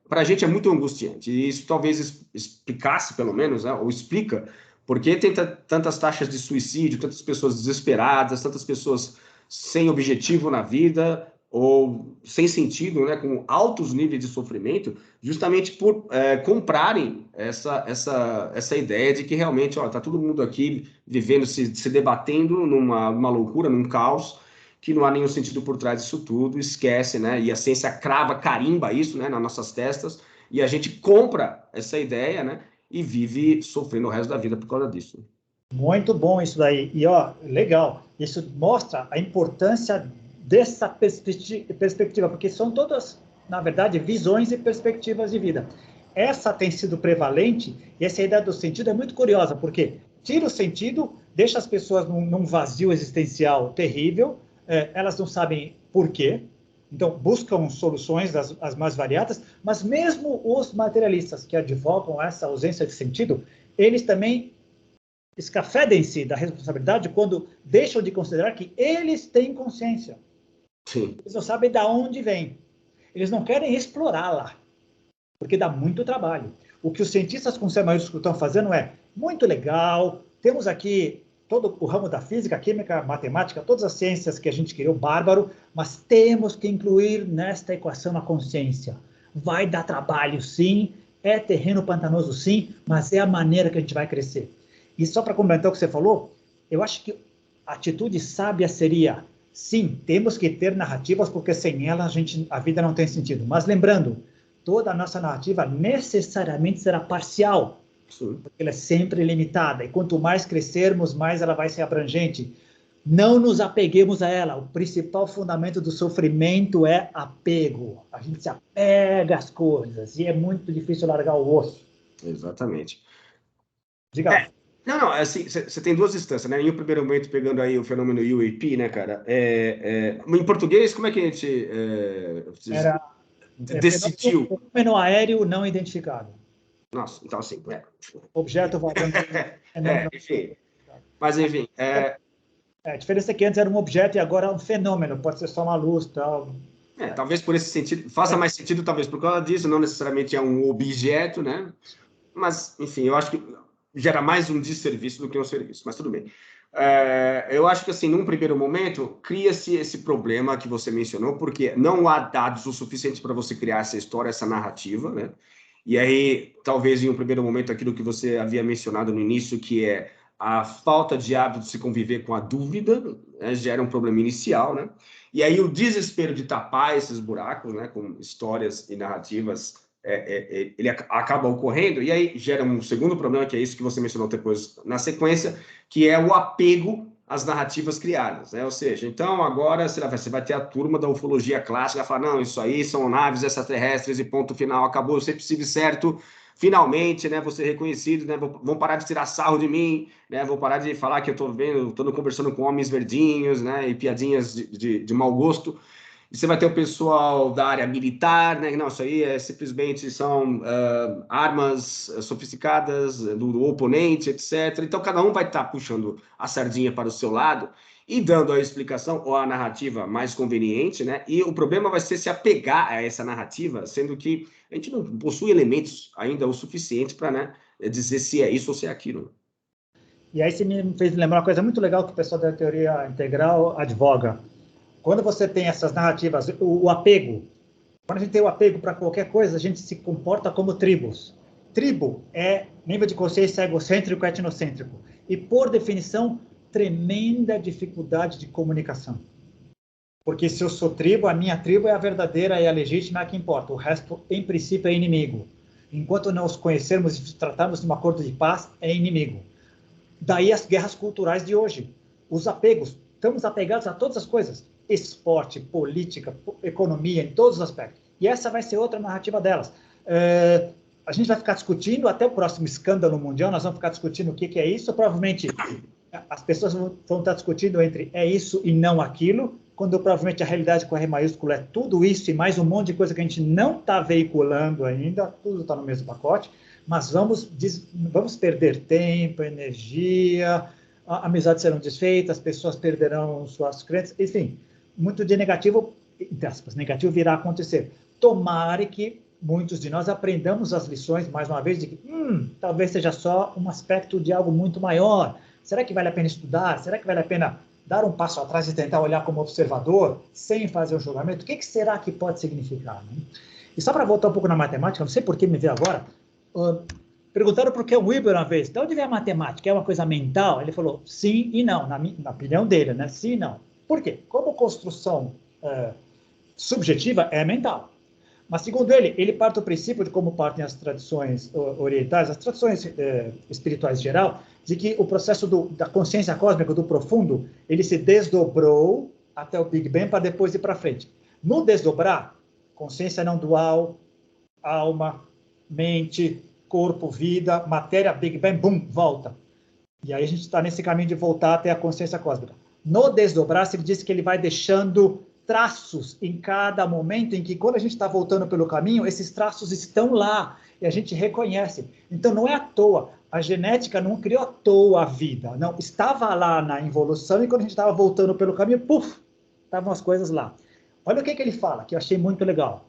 para a gente é muito angustiante. E isso talvez explicasse, pelo menos, né, ou explica, por que tem tantas taxas de suicídio, tantas pessoas desesperadas, tantas pessoas sem objetivo na vida, ou sem sentido, né, com altos níveis de sofrimento, justamente por comprarem essa ideia de que realmente está todo mundo aqui vivendo, se debatendo numa loucura, num caos, que não há nenhum sentido por trás disso tudo, esquece, né? E a ciência crava, carimba isso, né, nas nossas testas, e a gente compra essa ideia, né, e vive sofrendo o resto da vida por causa disso. Muito bom isso daí. E, legal. Isso mostra a importância dessa perspectiva, porque são todas, na verdade, visões e perspectivas de vida. Essa tem sido prevalente, e essa ideia do sentido é muito curiosa, porque tira o sentido, deixa as pessoas num vazio existencial terrível, elas não sabem por quê, então buscam soluções as mais variadas, mas mesmo os materialistas que advogam essa ausência de sentido, eles também escafedem-se da responsabilidade quando deixam de considerar que eles têm consciência. Sim. Eles não sabem de onde vem. Eles não querem explorá-la, porque dá muito trabalho. O que os cientistas com C maiúsculo estão fazendo é muito legal, temos aqui todo o ramo da física, química, matemática, todas as ciências que a gente criou, bárbaro, mas temos que incluir nesta equação a consciência. Vai dar trabalho, sim, é terreno pantanoso, sim, mas é a maneira que a gente vai crescer. E só para comentar o que você falou, eu acho que a atitude sábia seria, sim, temos que ter narrativas, porque sem elas a vida não tem sentido. Mas lembrando, toda a nossa narrativa necessariamente será parcial, Sim. porque ela é sempre limitada. E quanto mais crescermos, mais ela vai ser abrangente. Não nos apeguemos a ela. O principal fundamento do sofrimento é apego. A gente se apega às coisas e é muito difícil largar o osso. Exatamente. Diga lá. Não, assim, você tem duas instâncias, né? Em um primeiro momento, pegando aí o fenômeno UAP, né, cara? Em português, como é que a gente Era decidiu? fenômeno aéreo não identificado. Nossa, então assim, Objeto vagando. enfim. Mas, enfim, A diferença é que antes era um objeto e agora é um fenômeno, pode ser só uma luz, tal. talvez por esse sentido, faça mais sentido, talvez por causa disso, não necessariamente é um objeto, né? Mas, enfim, eu acho que gera mais um desserviço do que um serviço, mas tudo bem. Eu acho que, assim, num primeiro momento, cria-se esse problema que você mencionou, porque não há dados o suficiente para você criar essa história, essa narrativa, né? E aí, talvez, em um primeiro momento, aquilo que você havia mencionado no início, que é a falta de hábito de se conviver com a dúvida, né, gera um problema inicial, né? E aí o desespero de tapar esses buracos, né, com histórias e narrativas, ele acaba ocorrendo, e aí gera um segundo problema, que é isso que você mencionou depois na sequência, que é o apego às narrativas criadas, né? Ou seja, então agora você vai ter a turma da ufologia clássica, falar, não, isso aí são naves extraterrestres e ponto final, acabou, eu sempre estive certo, finalmente, né, vou ser reconhecido, né, vão parar de tirar sarro de mim, né, vou parar de falar que eu estou conversando com homens verdinhos, né, e piadinhas de mau gosto. E você vai ter o pessoal da área militar, né? Não, isso aí simplesmente são armas sofisticadas do oponente, etc. Então, cada um vai estar puxando a sardinha para o seu lado e dando a explicação ou a narrativa mais conveniente, né? E o problema vai ser se apegar a essa narrativa, sendo que a gente não possui elementos ainda o suficiente para, né, dizer se é isso ou se é aquilo. E aí você me fez lembrar uma coisa muito legal que o pessoal da teoria integral advoga. Quando você tem essas narrativas, o apego, quando a gente tem o apego para qualquer coisa, a gente se comporta como tribos. Tribo é nível de consciência egocêntrico e etnocêntrico. E, por definição, tremenda dificuldade de comunicação. Porque se eu sou tribo, a minha tribo é a verdadeira e a legítima, é a que importa. O resto, em princípio, é inimigo. Enquanto não os conhecermos e tratarmos de um acordo de paz, é inimigo. Daí as guerras culturais de hoje. Os apegos. Estamos apegados a todas as coisas. Esporte, política, economia, em todos os aspectos. E essa vai ser outra narrativa delas. A gente vai ficar discutindo, até o próximo escândalo mundial, nós vamos ficar discutindo o que é isso. Provavelmente as pessoas vão estar discutindo entre é isso e não aquilo, quando provavelmente a realidade com R maiúsculo é tudo isso e mais um monte de coisa que a gente não está veiculando ainda, tudo está no mesmo pacote, mas vamos perder tempo, energia, amizades serão desfeitas, as pessoas perderão suas crenças, enfim, muito de negativo, entre aspas, negativo virá a acontecer. Tomara que muitos de nós aprendamos as lições, mais uma vez, de que talvez seja só um aspecto de algo muito maior. Será que vale a pena estudar? Será que vale a pena dar um passo atrás e tentar olhar como observador, sem fazer um julgamento? O que será que pode significar? Né? E só para voltar um pouco na matemática, não sei por que me veio agora, perguntaram para o Ken Wilber uma vez, de onde vem a matemática? É uma coisa mental? Ele falou sim e não, na opinião dele, né? Sim e não. Por quê? Como construção subjetiva é mental. Mas, segundo ele, ele parte do princípio de como partem as tradições orientais, as tradições espirituais em geral, de que o processo da consciência cósmica, do profundo, ele se desdobrou até o Big Bang para depois ir para frente. No desdobrar, consciência não dual, alma, mente, corpo, vida, matéria, Big Bang, bum, volta. E aí a gente está nesse caminho de voltar até a consciência cósmica. No desdobrar, ele disse que ele vai deixando traços em cada momento em que, quando a gente está voltando pelo caminho, esses traços estão lá e a gente reconhece. Então, não é à toa. A genética não criou à toa a vida. Não, estava lá na involução e quando a gente estava voltando pelo caminho, puf, estavam as coisas lá. Olha o que ele fala, que eu achei muito legal.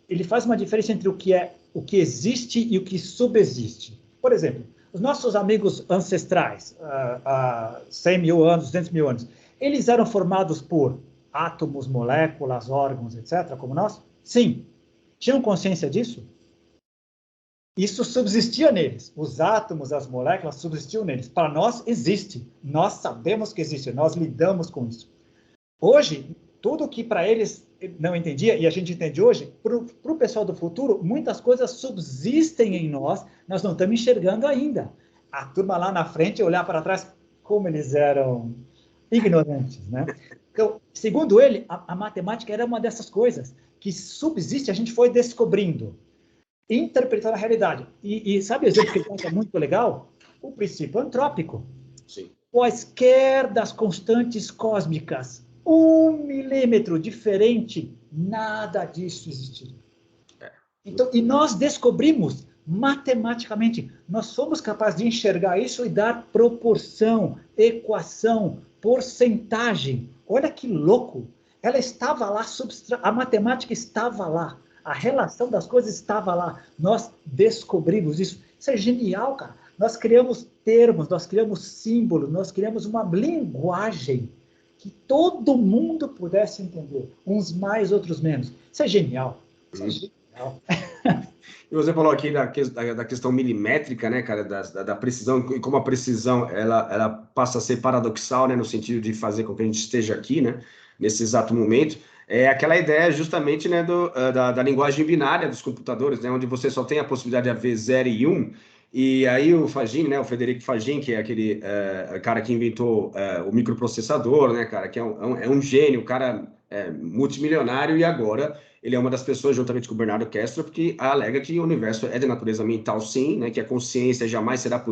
Ele faz uma diferença entre o que existe e o que subexiste. Por exemplo, os nossos amigos ancestrais, há 100 mil anos, 200 mil anos, eles eram formados por átomos, moléculas, órgãos, etc., como nós? Sim. Tinham consciência disso? Isso subsistia neles. Os átomos, as moléculas subsistiam neles. Para nós, existe. Nós sabemos que existe. Nós lidamos com isso. Hoje, tudo que para eles não entendia, e a gente entende hoje, para o pessoal do futuro, muitas coisas subsistem em nós, nós não estamos enxergando ainda. A turma lá na frente, olhar para trás, como eles eram ignorantes, né? Então, segundo ele, a matemática era uma dessas coisas que subsiste, a gente foi descobrindo, interpretando a realidade. E sabe o exemplo que ele acha muito legal? O princípio antrópico. Sim. Quaisquer das constantes cósmicas, 1 milímetro diferente, nada disso existiria. Então, e nós descobrimos matematicamente, nós somos capazes de enxergar isso e dar proporção, equação, porcentagem. Olha que louco! Ela estava lá, a matemática estava lá, a relação das coisas estava lá. Nós descobrimos isso. Isso é genial, cara. Nós criamos termos, nós criamos símbolos, nós criamos uma linguagem que todo mundo pudesse entender, uns mais, outros menos. Isso é genial. Isso é genial. E você falou aqui da questão milimétrica, né, cara, da precisão, e como a precisão ela passa a ser paradoxal, né, no sentido de fazer com que a gente esteja aqui, né, nesse exato momento. É aquela ideia justamente, né, da linguagem binária dos computadores, né, onde você só tem a possibilidade de haver 0 e 1, e aí o Fagin, né, o Frederico Fagin, que é aquele cara que inventou o microprocessador, né, cara, que é um gênio, cara multimilionário, e agora ele é uma das pessoas, juntamente com o Bernardo Kastrup, que alega que o universo é de natureza mental, sim, né, que a consciência jamais será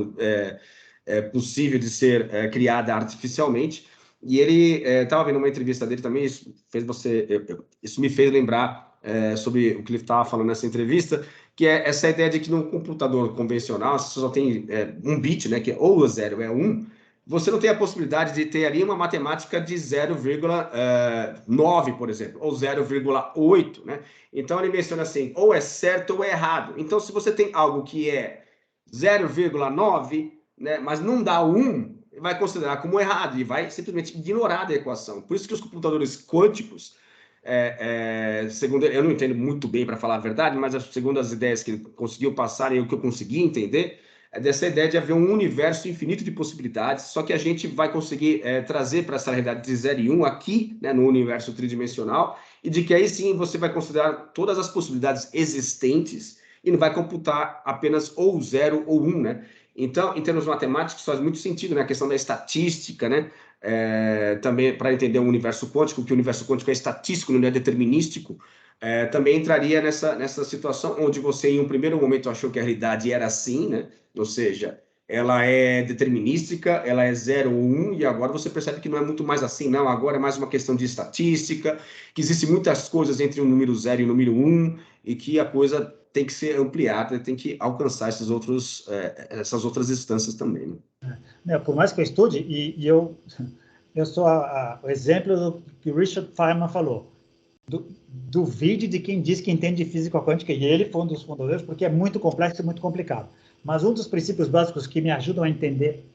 possível de ser criada artificialmente. E ele estava vendo uma entrevista dele também, isso me fez lembrar sobre o que ele estava falando nessa entrevista, que é essa ideia de que no computador convencional, se você só tem um bit, né, que é ou 0 é 1, você não tem a possibilidade de ter ali uma matemática de 0,9, por exemplo, ou 0,8, né? Então, ele menciona assim, ou é certo ou é errado. Então, se você tem algo que é 0,9, né, mas não dá 1, vai considerar como errado e vai simplesmente ignorar a equação. Por isso que os computadores quânticos, segundo eu não entendo muito bem, para falar a verdade, mas segundo as ideias que ele conseguiu passar e o que eu consegui entender, dessa ideia de haver um universo infinito de possibilidades, só que a gente vai conseguir trazer para essa realidade de 0 e 1 aqui, né, no universo tridimensional, e de que aí sim você vai considerar todas as possibilidades existentes e não vai computar apenas ou 0 ou 1, né? Então, em termos matemáticos, faz muito sentido, né? A questão da estatística, né? Também para entender o universo quântico, que o universo quântico é estatístico, não é determinístico, também entraria nessa situação onde você, em um primeiro momento, achou que a realidade era assim, né? Ou seja, ela é determinística, ela é 0 ou 1, e agora você percebe que não é muito mais assim, não. Agora é mais uma questão de estatística, que existem muitas coisas entre o número 0 e o número 1, e que a coisa tem que ser ampliada, tem que alcançar essas outras instâncias também, né? Por mais que eu estude, e eu sou o exemplo do que o Richard Feynman falou, do vídeo de quem diz que entende de física quântica, e ele foi um dos fundadores, porque é muito complexo e muito complicado. Mas um dos princípios básicos que me ajudam a entender,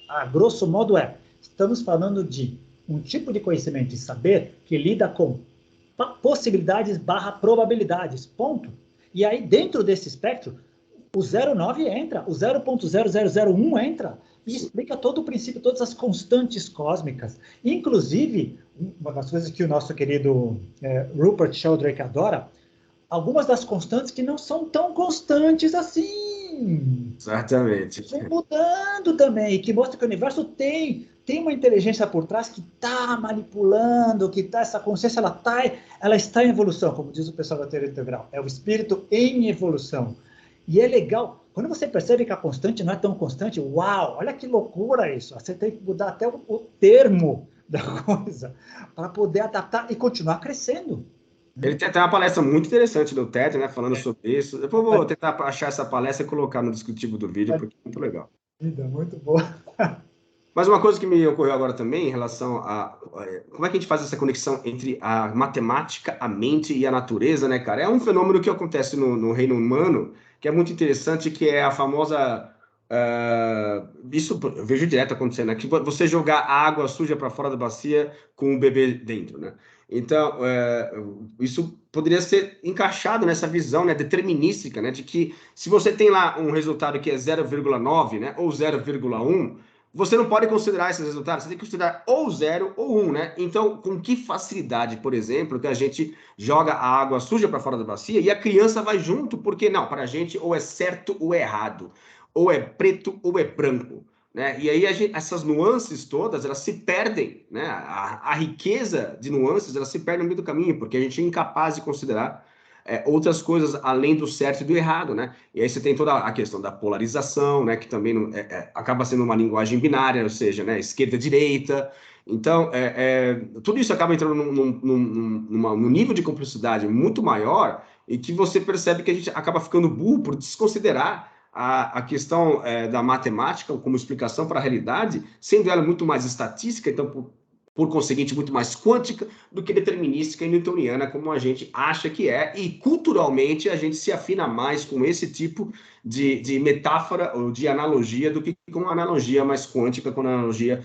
a grosso modo, estamos falando de um tipo de conhecimento e saber que lida com possibilidades / probabilidades, ponto. E aí, dentro desse espectro, o 0,9 entra, o 0,0001 entra, e explica todo o princípio, todas as constantes cósmicas. Inclusive, uma das coisas que o nosso querido Rupert Sheldrake adora, algumas das constantes que não são tão constantes assim. Exatamente. Vem mudando também, que mostra que o universo tem uma inteligência por trás que está manipulando, que essa consciência ela está em evolução, como diz o pessoal da teoria integral. É o espírito em evolução. E é legal, quando você percebe que a constante não é tão constante, uau, olha que loucura isso. Você tem que mudar até o termo da coisa para poder adaptar e continuar crescendo. Ele tem até uma palestra muito interessante no TED, né, falando sobre isso. Depois eu vou tentar achar essa palestra e colocar no descritivo do vídeo, porque é muito legal. Muito boa. Mas uma coisa que me ocorreu agora também, em relação a como é que a gente faz essa conexão entre a matemática, a mente e a natureza, né, cara? É um fenômeno que acontece no reino humano, que é muito interessante, que é a famosa... isso eu vejo direto acontecendo, né? Que você jogar água suja para fora da bacia com um bebê dentro, né? Então, isso poderia ser encaixado nessa visão, né, determinística, né, de que se você tem lá um resultado que é 0,9, né, ou 0,1, você não pode considerar esses resultados, você tem que considerar ou 0 ou 1, né? Então, com que facilidade, por exemplo, que a gente joga a água suja para fora da bacia e a criança vai junto, porque não, para a gente ou é certo ou é errado, ou é preto ou é branco, né? E aí essas nuances todas, elas se perdem, né? A riqueza de nuances, elas se perdem no meio do caminho, porque a gente é incapaz de considerar outras coisas além do certo e do errado, né? E aí você tem toda a questão da polarização, né? Que também acaba sendo uma linguagem binária, ou seja, né? Esquerda e direita. Então, tudo isso acaba entrando num nível de complexidade muito maior e que você percebe que a gente acaba ficando burro por desconsiderar a questão da matemática como explicação para a realidade, sendo ela muito mais estatística, então, por conseguinte, muito mais quântica do que determinística e newtoniana, como a gente acha que é, e culturalmente a gente se afina mais com esse tipo de metáfora ou de analogia do que com uma analogia mais quântica, com uma analogia...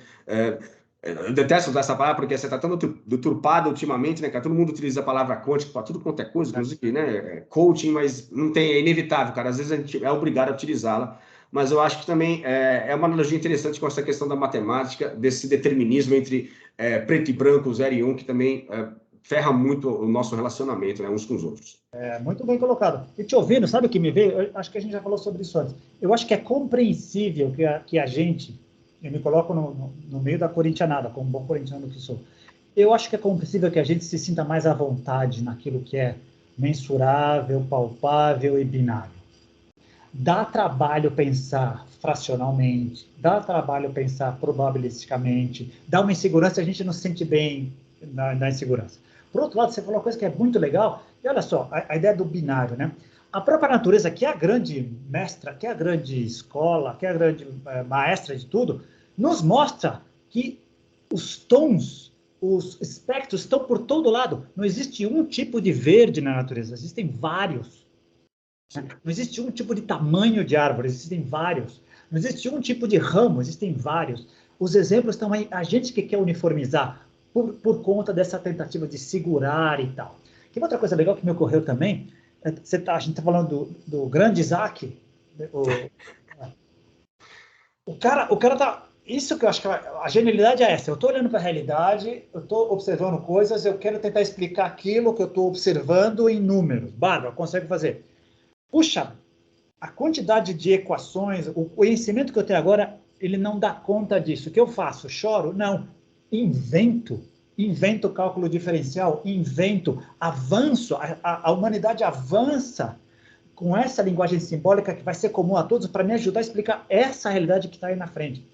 eu detesto usar essa palavra porque você está tão deturpada ultimamente, né, cara? Todo mundo utiliza a palavra quântica para tudo quanto é coisa, inclusive, né? Coaching, mas não tem, é inevitável, cara. Às vezes a gente é obrigado a utilizá-la. Mas eu acho que também é uma analogia interessante com essa questão da matemática, desse determinismo entre preto e branco, 0 e 1, que também ferra muito o nosso relacionamento, né, uns com os outros. Muito bem colocado. E te ouvindo, sabe o que me veio? Eu acho que a gente já falou sobre isso antes. Eu acho que é compreensível que a gente, eu me coloco no meio da corintianada, como bom corintiano que sou, eu acho que é compreensível que a gente se sinta mais à vontade naquilo que é mensurável, palpável e binário. Dá trabalho pensar fracionalmente, dá trabalho pensar probabilisticamente, dá uma insegurança, a gente não se sente bem na insegurança. Por outro lado, você falou uma coisa que é muito legal, e olha só, a ideia do binário, né? A própria natureza, que é a grande mestra, que é a grande escola, que é a grande maestra de tudo, nos mostra que os tons, os espectros estão por todo lado. Não existe um tipo de verde na natureza, existem vários. Não existe um tipo de tamanho de árvore, existem vários. Não existe um tipo de ramo, existem vários. Os exemplos estão aí, a gente que quer uniformizar por conta dessa tentativa de segurar e tal. Tem outra coisa legal que me ocorreu também, a gente está falando do grande Isaac, o cara tá... Isso que eu acho que a genialidade é essa. Eu estou olhando para a realidade, eu estou observando coisas, eu quero tentar explicar aquilo que eu estou observando em números. Bárbara, consegue fazer. Puxa, a quantidade de equações, o conhecimento que eu tenho agora, ele não dá conta disso. O que eu faço? Choro? Não. Invento cálculo diferencial, avanço, a humanidade avança com essa linguagem simbólica que vai ser comum a todos para me ajudar a explicar essa realidade que está aí na frente.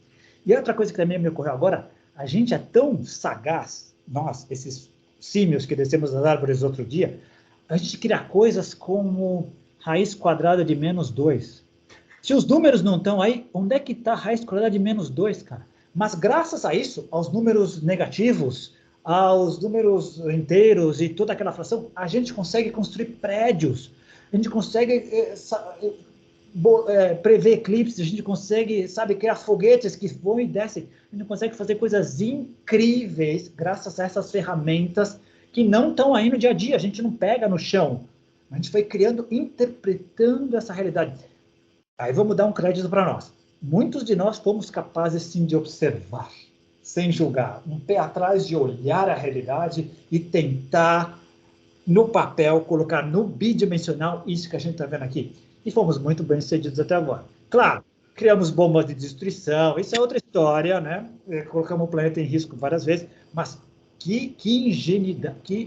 E outra coisa que também me ocorreu agora, a gente é tão sagaz, nós, esses símios que descemos das árvores outro dia, a gente cria coisas como raiz quadrada de -2. Se os números não estão aí, onde é que está a raiz quadrada de -2, cara? Mas graças a isso, aos números negativos, aos números inteiros e toda aquela fração, a gente consegue construir prédios, a gente consegue prever eclipses, a gente consegue, criar foguetes que voam e descem, a gente consegue fazer coisas incríveis graças a essas ferramentas que não estão aí no dia a dia, a gente não pega no chão, a gente foi criando, interpretando essa realidade. Aí vamos dar um crédito para nós. Muitos de nós fomos capazes, sim, de observar, sem julgar, um pé atrás de olhar a realidade e tentar, no papel, colocar no bidimensional isso que a gente está vendo aqui. E fomos muito bem sucedidos até agora. Claro, criamos bombas de destruição, isso é outra história, né? Colocamos o planeta em risco várias vezes, mas que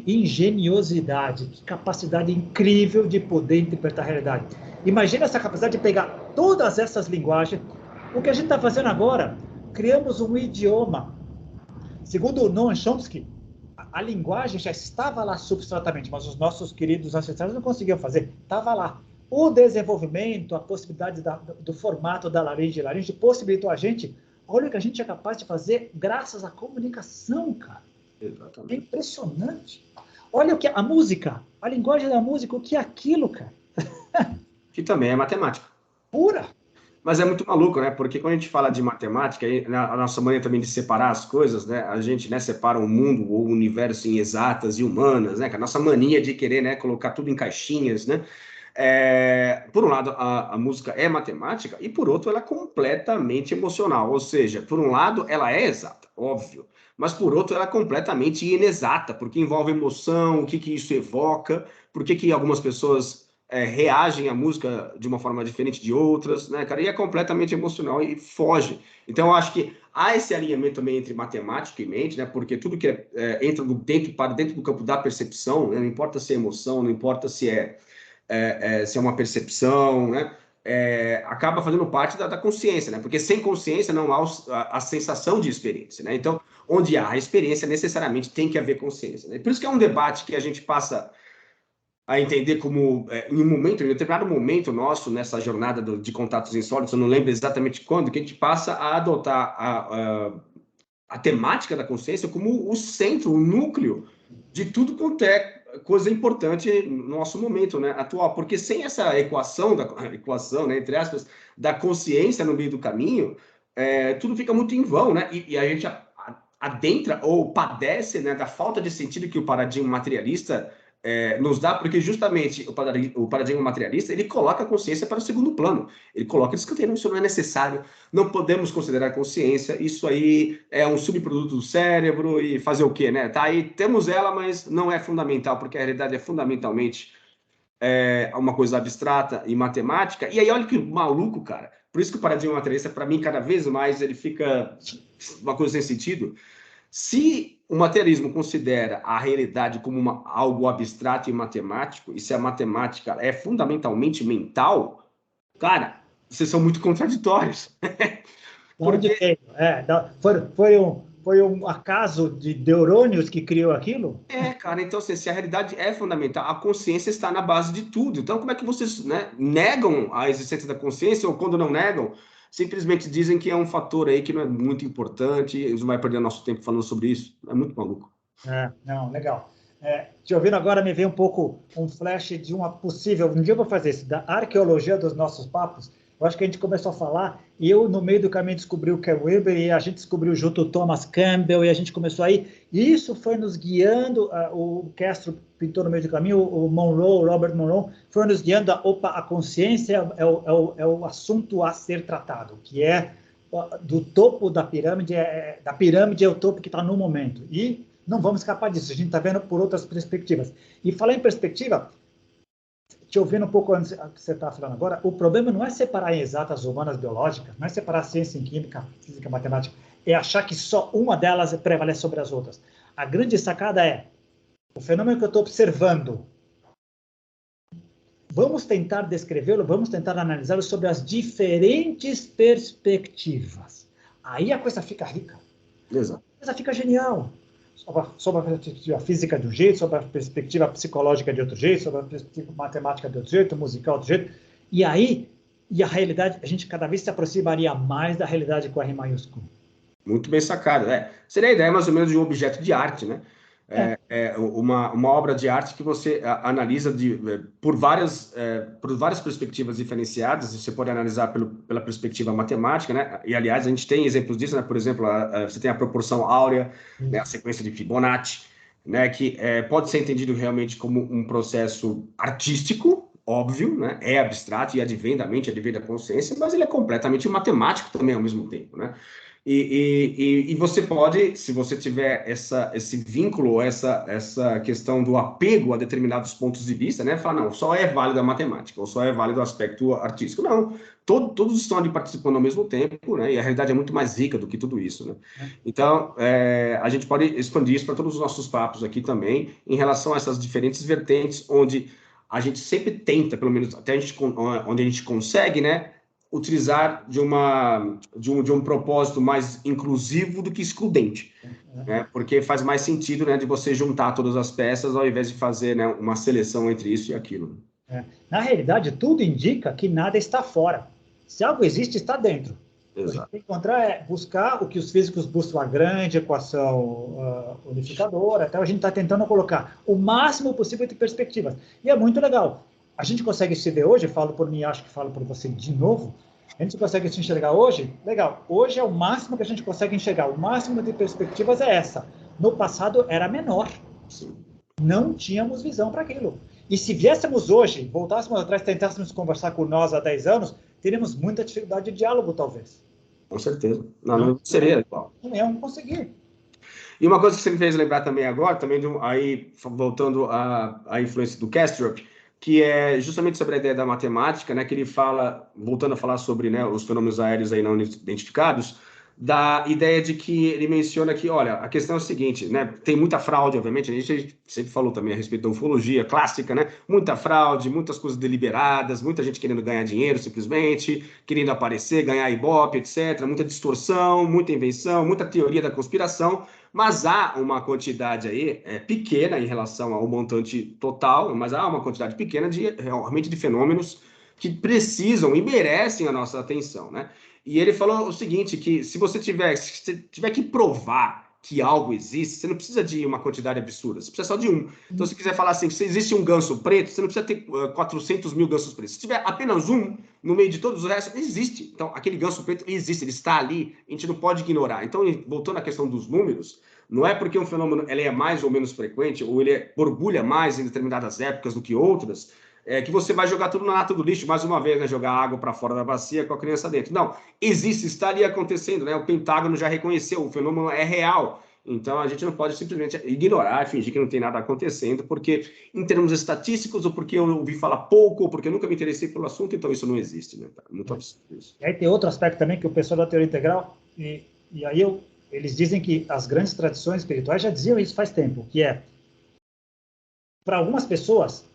engenhosidade, que capacidade incrível de poder interpretar a realidade. Imagina essa capacidade de pegar todas essas linguagens. O que a gente está fazendo agora, criamos um idioma. Segundo o Noam Chomsky, a linguagem já estava lá substratamente, mas os nossos queridos ancestrais não conseguiam fazer. Estava lá. O desenvolvimento, a possibilidade do formato da laringe possibilitou a gente. Olha o que a gente é capaz de fazer graças à comunicação, cara. Exatamente. É impressionante. Olha o que a música, a linguagem da música, o que é aquilo, cara? Que também é matemática. Pura. Mas é muito maluco, né? Porque quando a gente fala de matemática, a nossa maneira também de separar as coisas, né? A gente, né, separa o mundo ou o universo em exatas e humanas, né? A nossa mania de querer, né, colocar tudo em caixinhas, né? Por um lado, a música é matemática e, por outro, ela é completamente emocional. Ou seja, por um lado, ela é exata, óbvio. Mas, por outro, ela é completamente inexata, porque envolve emoção, o que isso evoca, por que algumas pessoas reagem à música de uma forma diferente de outras, né, cara? E é completamente emocional e foge. Então, eu acho que há esse alinhamento também entre matemática e mente, né? Porque tudo que entra para dentro do campo da percepção, né? Não importa se é emoção, não importa se se é uma percepção, né? Acaba fazendo parte da consciência, né? Porque sem consciência não há a sensação de experiência, né? Então, onde há a experiência, necessariamente tem que haver consciência, né? Por isso que é um debate que a gente passa a entender em em determinado momento nosso, nessa jornada de contatos insólitos, eu não lembro exatamente quando, que a gente passa a adotar a temática da consciência como o centro, o núcleo de tudo quanto é coisa importante no nosso momento, né, atual, porque sem essa equação, né, entre aspas, da consciência no meio do caminho, tudo fica muito em vão, né, e a gente adentra ou padece, né, da falta de sentido que o paradigma materialista nos dá, porque justamente o paradigma materialista, ele coloca a consciência para o segundo plano, ele coloca escanteio, isso não é necessário, não podemos considerar consciência, isso aí é um subproduto do cérebro e fazer o quê, né? Tá aí, temos ela, mas não é fundamental, porque a realidade é fundamentalmente uma coisa abstrata e matemática, e aí olha que maluco, cara, por isso que o paradigma materialista, para mim, cada vez mais, ele fica uma coisa sem sentido. Se o materialismo considera a realidade como algo abstrato e matemático, e se a matemática é fundamentalmente mental, cara, vocês são muito contraditórios. Onde Porque, veio? Foi um acaso de Neurônios que criou aquilo? cara, então assim, se a realidade é fundamental, a consciência está na base de tudo. Então, como é que vocês, né, negam a existência da consciência, ou quando não negam, simplesmente dizem que é um fator aí que não é muito importante, e a gente não vai perder nosso tempo falando sobre isso? É muito maluco. Não, legal. Te ouvindo agora, me veio um pouco um flash de uma possível. Um dia eu vou fazer isso, da arqueologia dos nossos papos. Eu acho que a gente começou a falar, e eu, no meio do caminho, descobri o Ken Wilber, e a gente descobriu junto o Thomas Campbell, e a gente começou aí. E isso foi nos guiando, o Castro pintou no meio do caminho, o Monroe, Robert Monroe, foi nos guiando, a consciência é o assunto a ser tratado, que é do topo da pirâmide é o topo que está no momento. E não vamos escapar disso, a gente está vendo por outras perspectivas. E falar em perspectiva, te ouvindo um pouco antes do que você está falando agora, o problema não é separar em exatas humanas biológicas, não é separar ciência em química, física, matemática, é achar que só uma delas prevalece sobre as outras. A grande sacada é o fenômeno que eu estou observando. Vamos tentar descrevê-lo, vamos tentar analisá-lo sobre as diferentes perspectivas. Aí a coisa fica rica. Exato. A coisa fica genial. Sobre a perspectiva física de um jeito, sobre a perspectiva psicológica de outro jeito, sobre a perspectiva matemática de outro jeito, musical de outro jeito. E aí, a realidade, a gente cada vez se aproximaria mais da realidade com R maiúsculo. Muito bem sacado. Seria a ideia mais ou menos de um objeto de arte, né? Uma obra de arte que você analisa por várias perspectivas diferenciadas. Você pode analisar pela perspectiva matemática, né? E, aliás, a gente tem exemplos disso, né? Por exemplo, você tem a proporção áurea, né? A sequência de Fibonacci, né? Que pode ser entendido realmente como um processo artístico, óbvio, né? É abstrato e advém da mente, advém da consciência, mas ele é completamente matemático também ao mesmo tempo, né? E você pode, se você tiver esse vínculo, essa questão do apego a determinados pontos de vista, né? Falar, não, só é válido a matemática, ou só é válido o aspecto artístico. Não, todos estão ali participando ao mesmo tempo, né? E a realidade é muito mais rica do que tudo isso, né? Então, a gente pode expandir isso para todos os nossos papos aqui também, em relação a essas diferentes vertentes, onde a gente sempre tenta, pelo menos até onde a gente consegue, né? Utilizar de um propósito mais inclusivo do que excludente, né? Porque faz mais sentido, né, de você juntar todas as peças ao invés de fazer, né, uma seleção entre isso e aquilo. Na realidade, tudo indica que nada está fora. Se algo existe, está dentro. Exato. O que a gente tem que encontrar buscar o que os físicos buscam, a grande equação unificadora, até a gente está tentando colocar o máximo possível de perspectivas. E é muito legal. A gente consegue se ver hoje, falo por mim, acho que falo por você de novo, a gente consegue se enxergar hoje? Legal. Hoje é o máximo que a gente consegue enxergar. O máximo de perspectivas é essa. No passado era menor. Sim. Não tínhamos visão para aquilo. E se viéssemos hoje, voltássemos atrás, tentássemos conversar com nós há 10 anos, teríamos muita dificuldade de diálogo, talvez. Com certeza. Não seria igual. Não iam conseguir. E uma coisa que você me fez lembrar também agora, aí voltando à influência do Kastrup, que é justamente sobre a ideia da matemática, né, que ele fala, voltando a falar sobre, né, os fenômenos aéreos aí não identificados, da ideia de que ele menciona que, olha, a questão é o seguinte, né, tem muita fraude, obviamente, a gente sempre falou também a respeito da ufologia clássica, né, muita fraude, muitas coisas deliberadas, muita gente querendo ganhar dinheiro simplesmente, querendo aparecer, ganhar ibope, etc., muita distorção, muita invenção, muita teoria da conspiração, mas há uma quantidade aí pequena em relação ao montante total, mas há uma quantidade pequena de realmente de fenômenos que precisam e merecem a nossa atenção, né? E ele falou o seguinte, que se você tiver que provar que algo existe, você não precisa de uma quantidade absurda, você precisa só de um. Então, se quiser falar assim, se existe um ganso preto, você não precisa ter 400 mil gansos pretos. Se tiver apenas um, no meio de todos os restos, existe. Então, aquele ganso preto existe, ele está ali, a gente não pode ignorar. Então, voltando à questão dos números, não é porque um fenômeno ele é mais ou menos frequente, ou ele borbulha mais em determinadas épocas do que outras, que você vai jogar tudo na lata do lixo, mais uma vez, né, jogar água para fora da bacia com a criança dentro. Não, existe, está ali acontecendo, né? O Pentágono já reconheceu, o fenômeno é real. Então, a gente não pode simplesmente ignorar, fingir que não tem nada acontecendo, porque, em termos estatísticos, ou porque eu ouvi falar pouco, ou porque eu nunca me interessei pelo assunto, então isso não existe, né? Muito absurdo isso. E aí tem outro aspecto também que o pessoal da teoria integral, e aí eles dizem que as grandes tradições espirituais já diziam isso faz tempo, que é, para algumas pessoas,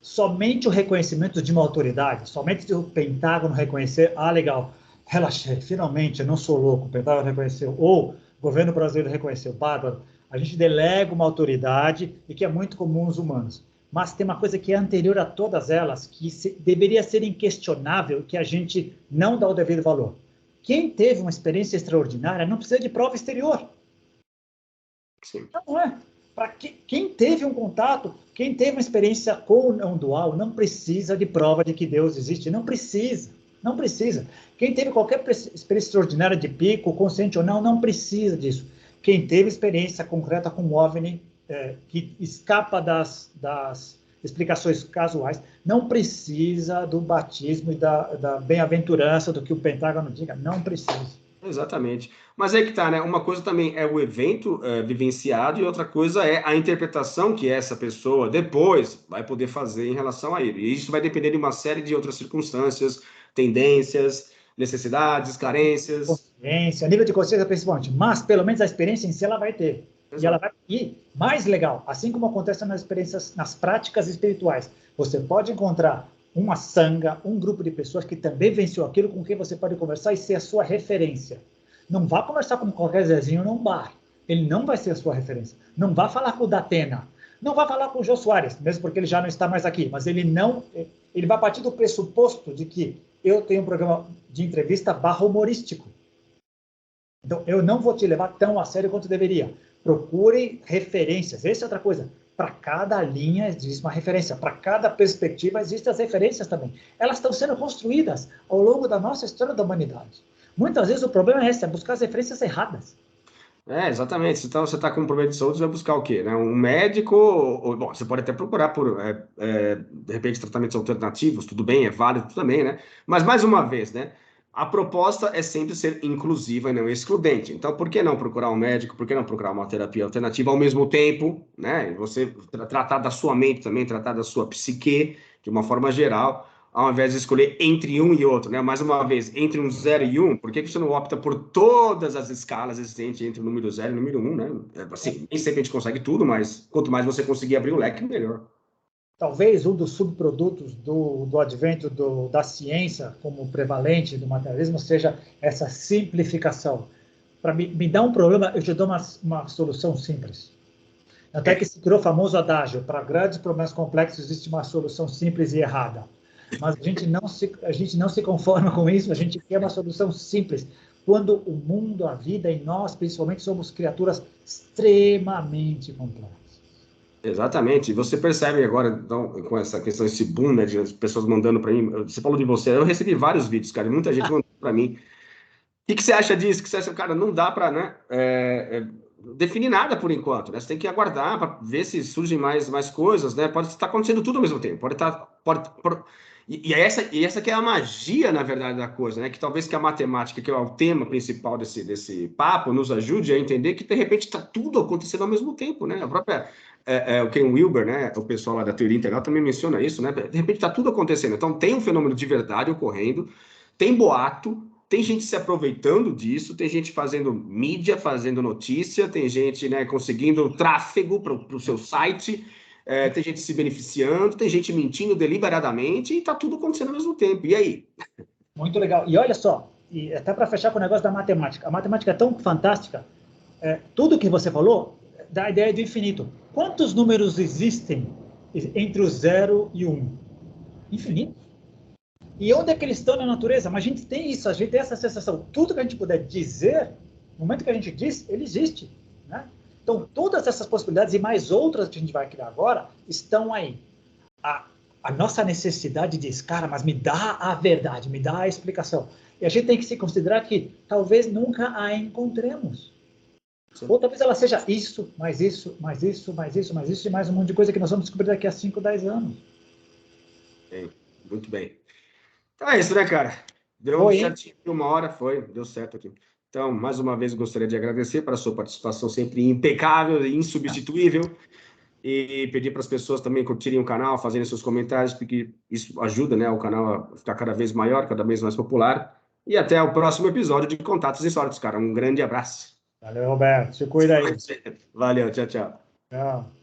somente o reconhecimento de uma autoridade, somente o Pentágono reconhecer, legal, relaxei, finalmente, eu não sou louco, o Pentágono reconheceu, ou o governo brasileiro reconheceu, bárbaro, a gente delega uma autoridade e que é muito comum aos humanos. Mas tem uma coisa que é anterior a todas elas, que deveria ser inquestionável, que a gente não dá o devido valor. Quem teve uma experiência extraordinária não precisa de prova exterior. Sim. Não é. Para quem teve um contato, quem teve uma experiência com o não dual, não precisa de prova de que Deus existe. Não precisa. Não precisa. Quem teve qualquer experiência extraordinária de pico, consciente ou não, não precisa disso. Quem teve experiência concreta com o OVNI, que escapa das explicações casuais, não precisa do batismo e da bem-aventurança do que o Pentágono diga. Não precisa. Exatamente. Mas aí que tá, né? Uma coisa também é o evento vivenciado e outra coisa é a interpretação que essa pessoa depois vai poder fazer em relação a ele. E isso vai depender de uma série de outras circunstâncias, tendências, necessidades, carências. Consciência, nível de consciência principalmente, mas pelo menos a experiência em si ela vai ter. Exato. E ela vai ir mais legal, assim como acontece nas experiências, nas práticas espirituais. Você pode encontrar uma sanga, um grupo de pessoas que também venceu aquilo com quem você pode conversar e ser a sua referência. Não vá conversar com qualquer Zezinho num bar. Ele não vai ser a sua referência. Não vá falar com o Datena. Não vá falar com o Jô Soares, mesmo porque ele já não está mais aqui. Mas ele vai partir do pressuposto de que eu tenho um programa de entrevista humorístico. Então, eu não vou te levar tão a sério quanto deveria. Procure referências. Essa é outra coisa. Para cada linha existe uma referência. Para cada perspectiva existem as referências também. Elas estão sendo construídas ao longo da nossa história da humanidade. Muitas vezes o problema é esse, é buscar as referências erradas. Exatamente. Então, você está com um problema de saúde, você vai buscar o quê? Né? Um médico, bom, você pode até procurar por, de repente, tratamentos alternativos, tudo bem, é válido também, né? Mas, mais uma vez, né? A proposta é sempre ser inclusiva e não excludente. Então, por que não procurar um médico? Por que não procurar uma terapia alternativa ao mesmo tempo, né? Você tratar da sua mente também, tratar da sua psique, de uma forma geral, ao invés de escolher entre um e outro, né? Mais uma vez, entre um 0 e 1, por que você não opta por todas as escalas existentes entre o número 0 e o número 1, né? Assim, nem sempre a gente consegue tudo, mas quanto mais você conseguir abrir o leque, melhor. Talvez um dos subprodutos do advento da ciência como prevalente do materialismo seja essa simplificação. Para me dar um problema, eu te dou uma solução simples. Até que se criou o famoso adágio, para grandes problemas complexos existe uma solução simples e errada. Mas a gente não se conforma com isso, a gente quer uma solução simples. Quando o mundo, a vida e nós, principalmente, somos criaturas extremamente complexas. Exatamente. E você percebe agora, então, com essa questão, esse boom, né, de pessoas mandando para mim. Você falou de você, eu recebi vários vídeos, cara, e muita gente mandou para mim. O que você acha disso? O que você acha? Cara, não dá para, né, definir nada por enquanto, né? Você tem que aguardar para ver se surgem mais coisas, né? Pode estar acontecendo tudo ao mesmo tempo. E essa que é a magia, na verdade, da coisa, né? Que talvez que a matemática, que é o tema principal desse papo, nos ajude a entender que, de repente, está tudo acontecendo ao mesmo tempo, né? A própria, o Ken Wilber, né? O pessoal lá da teoria integral também menciona isso, né? De repente está tudo acontecendo. Então, tem um fenômeno de verdade ocorrendo, tem boato, tem gente se aproveitando disso, tem gente fazendo mídia, fazendo notícia, tem gente, né, conseguindo tráfego para o seu site, tem gente se beneficiando, tem gente mentindo deliberadamente e está tudo acontecendo ao mesmo tempo. E aí? Muito legal. E olha só, e até para fechar com o negócio da matemática. A matemática é tão fantástica, tudo que você falou dá a ideia do infinito. Quantos números existem entre o 0 e o 1? Infinito. E onde é que eles estão na natureza? Mas a gente tem isso, a gente tem essa sensação. Tudo que a gente puder dizer, no momento que a gente diz, ele existe. Né? Então, todas essas possibilidades e mais outras que a gente vai criar agora estão aí. A nossa necessidade diz, cara, mas me dá a verdade, me dá a explicação. E a gente tem que se considerar que talvez nunca a encontremos. Sim. Ou talvez ela seja isso, mais isso, mais isso, mais isso, mais isso, e mais um monte de coisa que nós vamos descobrir daqui a 5, 10 anos. Bem, muito bem. Então é isso, né, cara? Deu certinho, 1 hora, deu certo aqui. Então, mais uma vez, gostaria de agradecer pela sua participação sempre impecável e insubstituível. E pedir para as pessoas também curtirem o canal, fazerem seus comentários, porque isso ajuda, né, o canal a ficar cada vez maior, cada vez mais popular. E até o próximo episódio de Contatos Insólitos, cara. Um grande abraço. Valeu, Roberto. Se cuida aí. Valeu, tchau, tchau. Tchau.